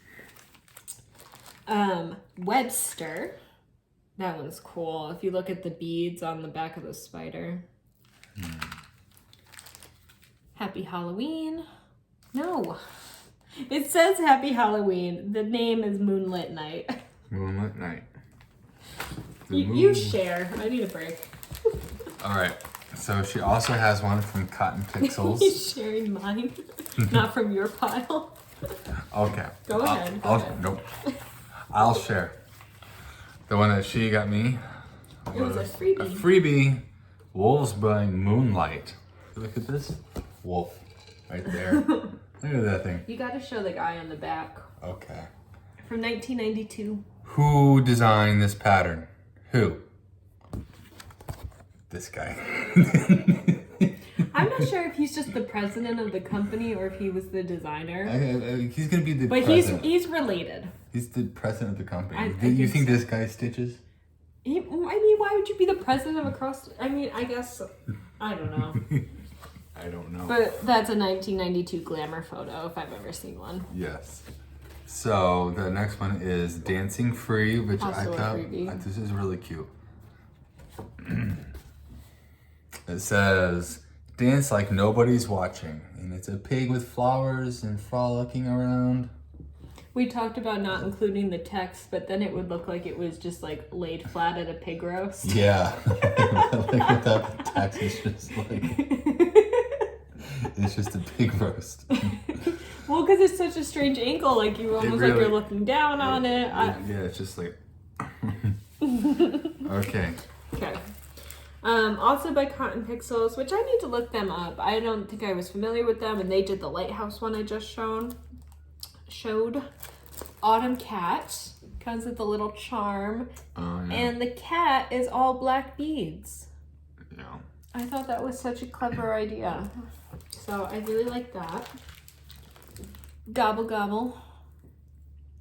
B: Webster. That one's cool. If you look at the beads on the back of the spider. Happy Halloween. No. It says Happy Halloween. The name is Moonlit Night.
A: Moonlit Night.
B: You share. I need a break.
A: All right. So she also has one from Cotton Pixels.
B: He's sharing mine, not from your pile.
A: Okay.
B: Go ahead. Go ahead.
A: Nope. I'll share. The one that she got me.
B: It was a freebie.
A: A freebie. Wolves by Moonlight. Look at this. Wolf. Right there. Look at that thing.
B: You got to show the guy on the back.
A: Okay.
B: From 1992.
A: Who designed this pattern? Who? This guy.
B: I'm not sure if he's just the president of the company or if he was the designer.
A: He's gonna be the
B: But
A: president.
B: he's related.
A: He's the president of the company.
B: I
A: You think
B: so.
A: this guy stitches?
B: I mean, why would you be the president of a cross? I mean, I guess, I don't know.
A: I don't know.
B: But that's a 1992 glamour photo if I've ever seen one.
A: Yes. So the next one is Dancing Free, which
B: Also
A: I
B: a
A: thought
B: freebie.
A: this is really cute. It says, "Dance like nobody's watching," and it's a pig with flowers and frolicking around.
B: We talked about not including the text, but then it would look like it was just like laid flat at a pig roast.
A: Yeah, like without the text, it's just like it's just a pig roast.
B: Well, because it's such a strange angle, like you almost like
A: really-
B: you're looking down on it.
A: Yeah, it's just like okay.
B: Okay. Also by Cotton Pixels, which I need to look them up. I don't think I was familiar with them, and they did the lighthouse one I just showed. Autumn Cat comes with a little charm,
A: Yeah.
B: and the cat is all black beads.
A: Yeah.
B: I thought that was such a clever idea. So I really like that. Gobble Gobble.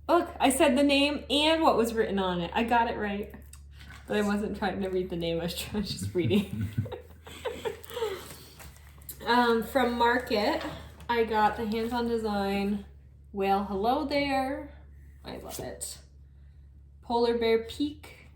B: Look, I said the name and what was written on it. I got it right. But I wasn't trying to read the name, I was just reading. From Market, I got the hands-on design Whale Hello There. I love it. Polar Bear Peak.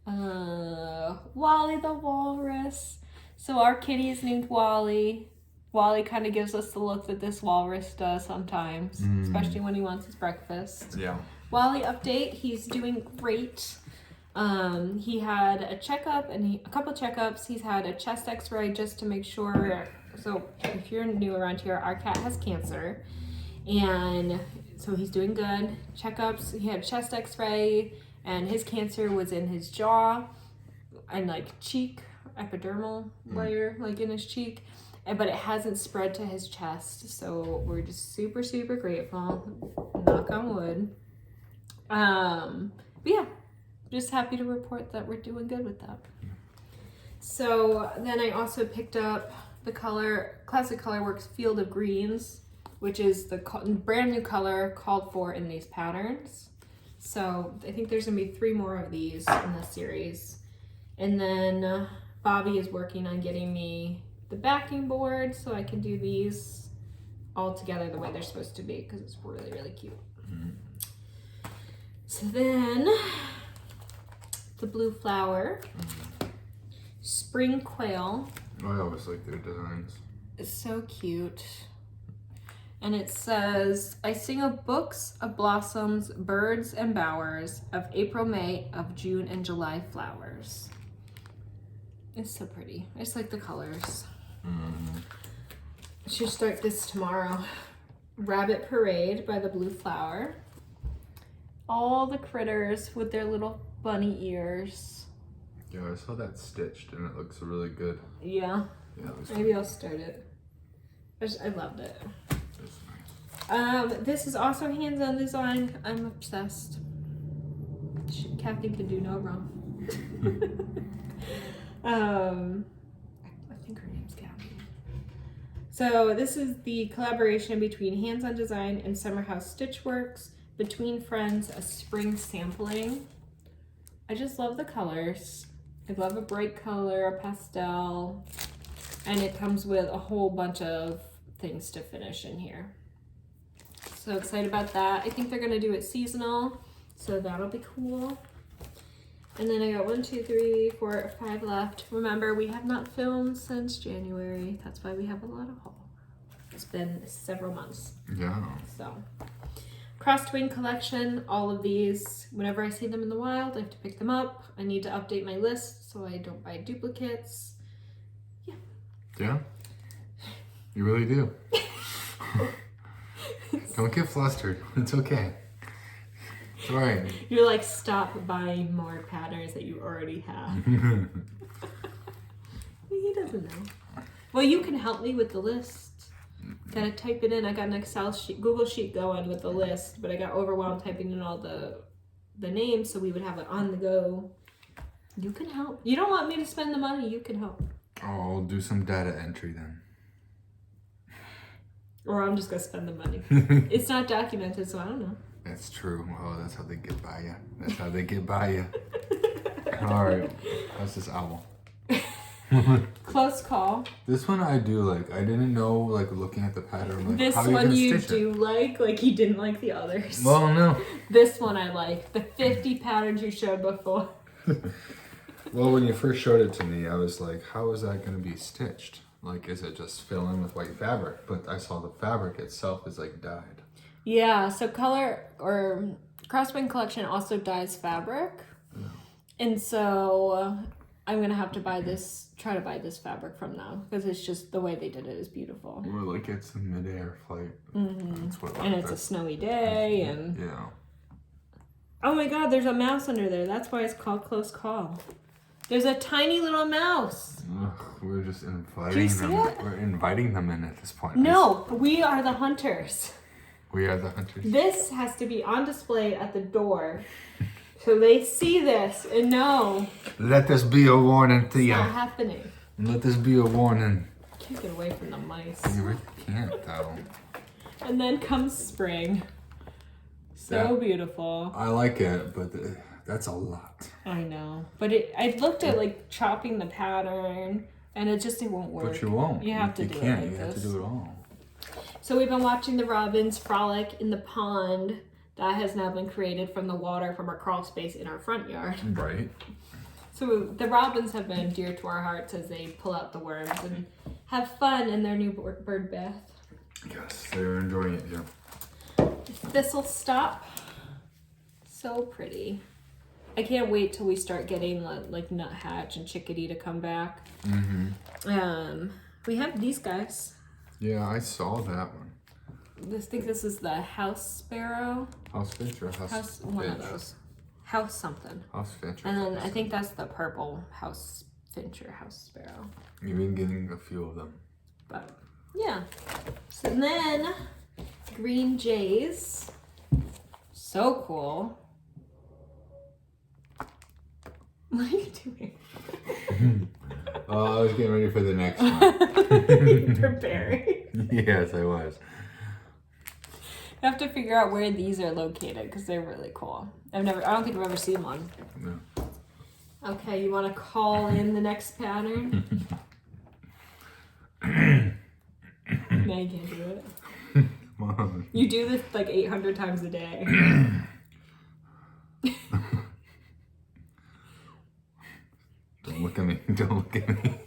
B: Wally the Walrus. So our kitty is named Wally. Wally kind of gives us the look that this walrus does sometimes, especially when he wants his breakfast.
A: Yeah.
B: Wally update, he's doing great. He had a checkup and a couple checkups. He's had a chest x-ray just to make sure. So if you're new around here, our cat has cancer. And so he's doing good. Checkups, he had a chest x-ray and his cancer was in his jaw and like cheek, epidermal layer, like in his cheek. But it hasn't spread to his chest. So we're just super, super grateful. Knock on wood. But yeah, just happy to report that we're doing good with that. So then I also picked up the Classic Colorworks Field of Greens, which is the brand new color called for in these patterns. So I think there's gonna be 3 more of these in this series. And then Bobby is working on getting me the backing board so I can do these all together the way they're supposed to be because it's really, really cute. So then the Blue Flower, Spring Quail.
A: I always like their designs.
B: It's so cute. And it says, I sing of books, of blossoms, birds and bowers, of April, May, of June and July flowers. It's so pretty. I just like the colors. I should start this tomorrow. Rabbit Parade by the Blue Flower. All the critters with their little bunny ears.
A: Yeah, I saw that stitched and it looks really good.
B: Yeah,
A: Yeah, it looks
B: maybe I'll start it. I loved it.
A: That's nice.
B: This is also hands-on design. I'm obsessed. Kathy can do no wrong. I think her name's Kathy. So this is the collaboration between Hands-On Design and Summer House Stitchworks. Between Friends, a spring sampling. I just love the colors. I love a bright color, a pastel, and it comes with a whole bunch of things to finish in here. So excited about that. I think they're gonna do it seasonal, so that'll be cool. And then I got 1, 2, 3, 4, 5 left. Remember, we have not filmed since January. That's why we have a lot of haul. It's been several months.
A: Yeah.
B: So, Cross Twin collection, all of these. Whenever I see them in the wild, I have to pick them up. I need to update my list so I don't buy duplicates. Yeah.
A: Yeah? You really do. Don't get flustered. It's okay. It's alright.
B: You're like, stop buying more patterns that you already have. He doesn't know. Well, you can help me with the list. Gotta type it in. I got an Excel sheet, Google sheet going with the list, but I got overwhelmed typing in all the names so we would have it on the go. You can help. You don't want me to spend the money, you can help.
A: Oh, I'll do some data entry then.
B: Or I'm just gonna spend the money. It's not documented, so I don't know.
A: That's true. Oh, that's how they get by you. That's how they get by you. Alright, that's this owl.
B: Close call.
A: This one I do like. I didn't know, like, looking at the pattern, like,
B: This
A: how you're
B: one
A: gonna
B: you
A: stitch
B: do like you didn't like the others.
A: Well, no.
B: This one I like. The 50 patterns you showed before.
A: Well, when you first showed it to me, I was like, how is that going to be stitched? Like, is it just fill in with white fabric? But I saw the fabric itself is, like, dyed.
B: Yeah, so color or Crossband Collection also dyes fabric.
A: Yeah.
B: And so I'm going to have to try to buy this fabric from them because it's just the way they did it is beautiful.
A: Or, like, it's a mid-air flight.
B: Mm-hmm.
A: That's what,
B: And it's a snowy day. And
A: yeah.
B: oh my god, there's a mouse under there. That's why it's called Close Call. There's a tiny little mouse.
A: Ugh, we're just
B: Do you
A: inviting
B: see
A: them.
B: it?
A: We're inviting them in at this point.
B: No, we are the hunters.
A: We are the hunters.
B: This has to be on display at the door so they see this and know
A: Let this be a warning to
B: it's
A: you.
B: not happening.
A: Let this be a warning.
B: Can't get away from the mice.
A: You really can't, though.
B: And then comes spring. So
A: Yeah.
B: beautiful.
A: I like it, but that's a lot.
B: I know. But I looked at like chopping the pattern and it won't work.
A: But you won't.
B: You have to
A: You
B: do
A: can't.
B: it like
A: You have to
B: this.
A: do it all.
B: So we've been watching the robins frolic in the pond that has now been created from the water from our crawl space in our front yard.
A: Right.
B: So the robins have been dear to our hearts as they pull out the worms and have fun in their new bird bath.
A: Yes, they're enjoying it, yeah.
B: This'll stop. So pretty. I can't wait till we start getting like nuthatch and chickadee to come back.
A: Mm-hmm.
B: We have these guys.
A: Yeah, I saw that one.
B: I think this is the house sparrow.
A: House finch or house
B: One of
A: finch?
B: those. House something.
A: House finch.
B: And then I think that's the purple house finch or house sparrow.
A: You've been getting a few of them.
B: But yeah. So then green jays. So cool. What are you doing?
A: Oh, I was getting ready for the next one.
B: Preparing.
A: Yes, I was.
B: I have to figure out where these are located because they're really cool. I don't think I've ever seen one.
A: No.
B: Okay, you want to call in the next pattern? No, you can't do it.
A: Come on.
B: You do this like 800 times a day.
A: Don't look at me. Don't look at me.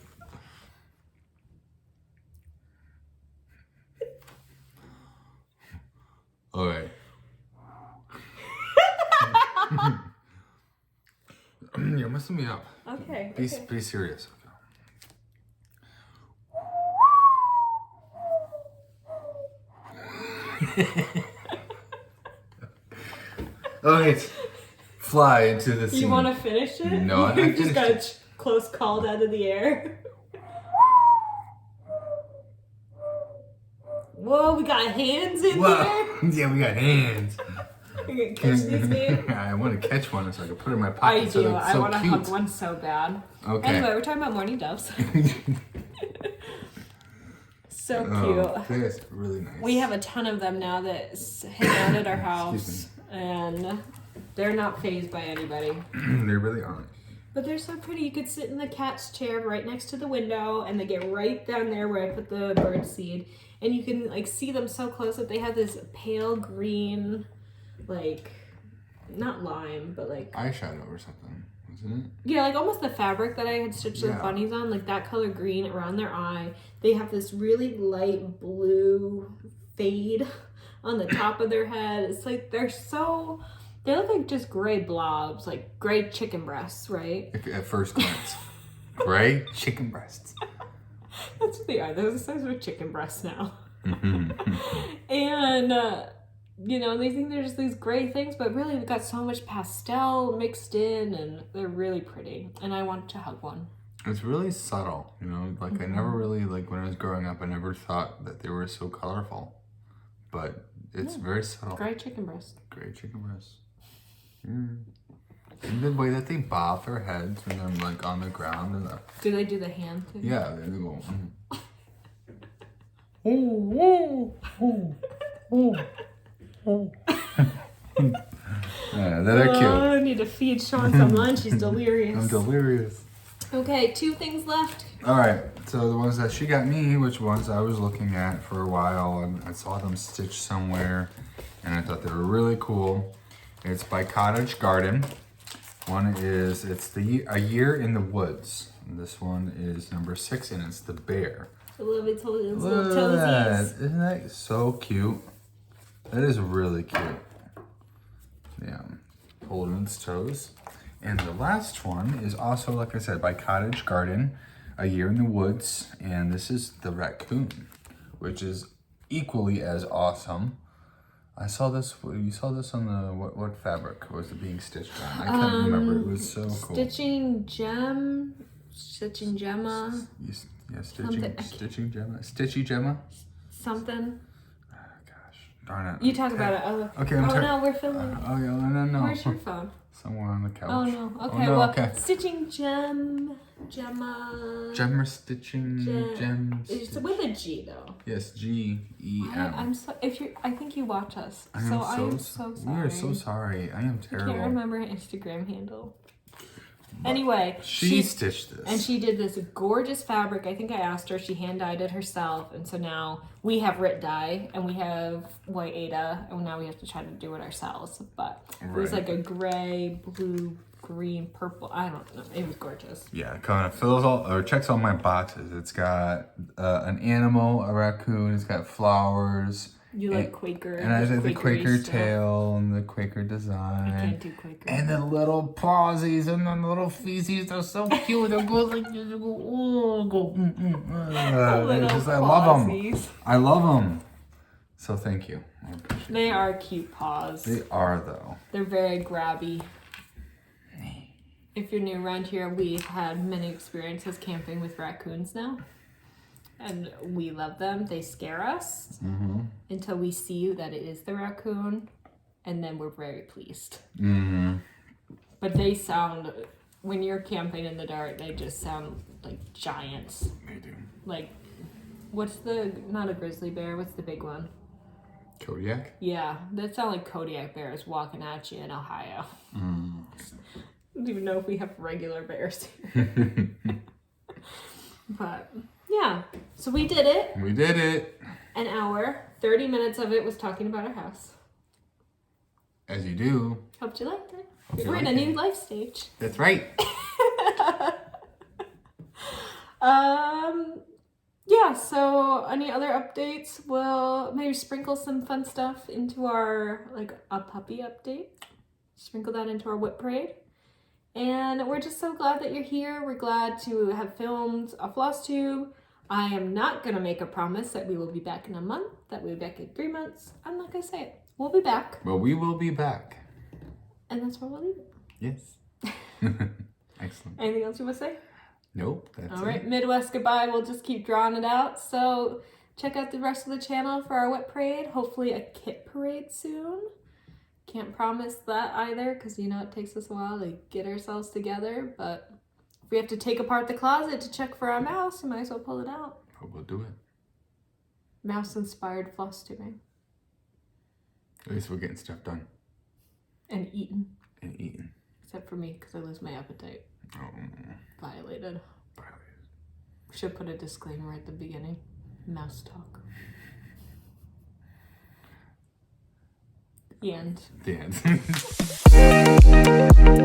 A: All right. You're messing me up.
B: Okay.
A: Be serious. All right. Fly into the scene.
B: You want to finish it?
A: No, I'm
B: You
A: not
B: just
A: finished
B: got close called out of the air. Whoa, we got hands in
A: Whoa. Yeah, we got hands.
B: You gonna catch these, babe?
A: I want to catch one so I can put it in my
B: I
A: pocket.
B: do.
A: So
B: I
A: so
B: want to
A: cute.
B: hug one so bad.
A: Okay.
B: Anyway, we're talking about mourning doves. So
A: Oh,
B: cute.
A: that's really nice.
B: We have a ton of them now that hang out at our house,
A: Excuse
B: and they're not fazed by anybody.
A: They really aren't.
B: But they're so pretty. You could sit in the cat's chair right next to the window, and they get right down there where I put the bird seed, and you can like see them so close that they have this pale green, like not lime, but like
A: Eyeshadow or something, isn't it?
B: yeah, like almost the fabric that I had stitched the bunnies on, like that color green around their eye. They have this really light blue fade on the top of their head. It's like they look like just gray blobs, like gray chicken breasts, right?
A: At first glance. Gray chicken breasts.
B: That's what they are. They're the size of a chicken breast now.
A: Mm-hmm.
B: And, you know, they think they're just these gray things, but really they've got so much pastel mixed in, and they're really pretty. And I want to hug one.
A: It's really subtle, you know, like I never really, like when I was growing up, I never thought that they were so colorful. But it's very subtle.
B: Gray chicken breast.
A: Gray chicken breasts. And the way that they bob their heads when they're like on the ground and
B: Do they do the hand thing?
A: yeah, they go. Oh, oh, oh, oh. Yeah, they're cute.
B: I need to feed Shawn some lunch. He's delirious.
A: I'm delirious.
B: Okay, 2 things left.
A: All right, so the ones that she got me, which ones I was looking at for a while, and I saw them stitched somewhere, and I thought they were really cool. It's by Cottage Garden. One is A Year in the Woods. And this one is number 6, and it's the bear.
B: I love its little
A: Look at that.
B: toesies.
A: Isn't that so cute? That is really cute. Yeah, holding its toes. And the last one is also, like I said, by Cottage Garden, A Year in the Woods. And this is the raccoon, which is equally as awesome. I saw this, you saw this on the, what fabric was it being stitched on? I can't remember, it was so cool.
B: Stitching Gemma.
A: Yeah, Stitching Gemma. Stitchy Gemma?
B: Something.
A: Oh, gosh, darn it.
B: You talk about it.
A: Okay,
B: oh no, we're filming.
A: Oh yeah, no.
B: Where's your phone?
A: Somewhere on the couch.
B: Oh no. Okay,
A: okay.
B: Stitching Gemma.
A: Gemmer stitching gems.
B: It's with a G though.
A: Yes, G-E-M.
B: I'm so. I think you watch us.
A: I am
B: so sorry.
A: We are so sorry. I am terrible.
B: I can't remember her Instagram handle. Anyway,
A: she stitched this.
B: And she did this gorgeous fabric. I think I asked her. She hand dyed it herself. And so now we have Rit dye and we have white Ada. And now we have to try to do it ourselves. But it was like a gray, blue, green, purple. I don't know. It was gorgeous.
A: Yeah, it kind of checks all my boxes. It's got an animal, a raccoon. It's got flowers.
B: You like Quaker.
A: And I did the Quaker
B: stuff.
A: tail and the Quaker design.
B: I can't do Quaker.
A: And the little pawsies and the little feetsies, they're so cute. They go like this, they go, oh, go, I love them. I love them. So thank you. I appreciate
B: They are cute paws.
A: They are, though.
B: They're very grabby. If you're new around here, we've had many experiences camping with raccoons now. And we love them. They scare us until we see that it is the raccoon. And then we're very pleased. But they sound, when you're camping in the dark, they just sound like giants.
A: They do.
B: Like, not a grizzly bear, what's the big one?
A: Kodiak?
B: Yeah, that sound like Kodiak bears walking at you in Ohio. I don't even know if we have regular bears here. But, yeah. So we did it.
A: We did it.
B: An hour. 30 minutes of it was talking about our house.
A: As you do.
B: Hope you liked it. We're in a new life stage.
A: That's right.
B: Yeah, so any other updates? We'll maybe sprinkle some fun stuff into our, a puppy update. Sprinkle that into our whip parade. And we're just so glad that you're here. We're glad to have filmed a Flosstube. I am not going to make a promise that we will be back in a month, that we'll be back in 3 months. I'm not going to say it. We'll be back.
A: Well, we will be back.
B: And that's where we'll leave it.
A: Yes. Excellent.
B: Anything else you want to say?
A: Nope. That's
B: All right, Midwest goodbye. We'll just keep drawing it out. So check out the rest of the channel for our whip parade. Hopefully a kit parade soon. Can't promise that either, because you know it takes us a while to get ourselves together, but if we have to take apart the closet to check for our mouse, we might as well pull it out.
A: But we'll do it.
B: Mouse-inspired floss tubing.
A: At least we're getting stuff done.
B: And eaten.
A: And eating.
B: Except for me, because I lose my appetite.
A: Oh.
B: Violated. Should put a disclaimer at the beginning. Mouse talk. The end.
A: The end.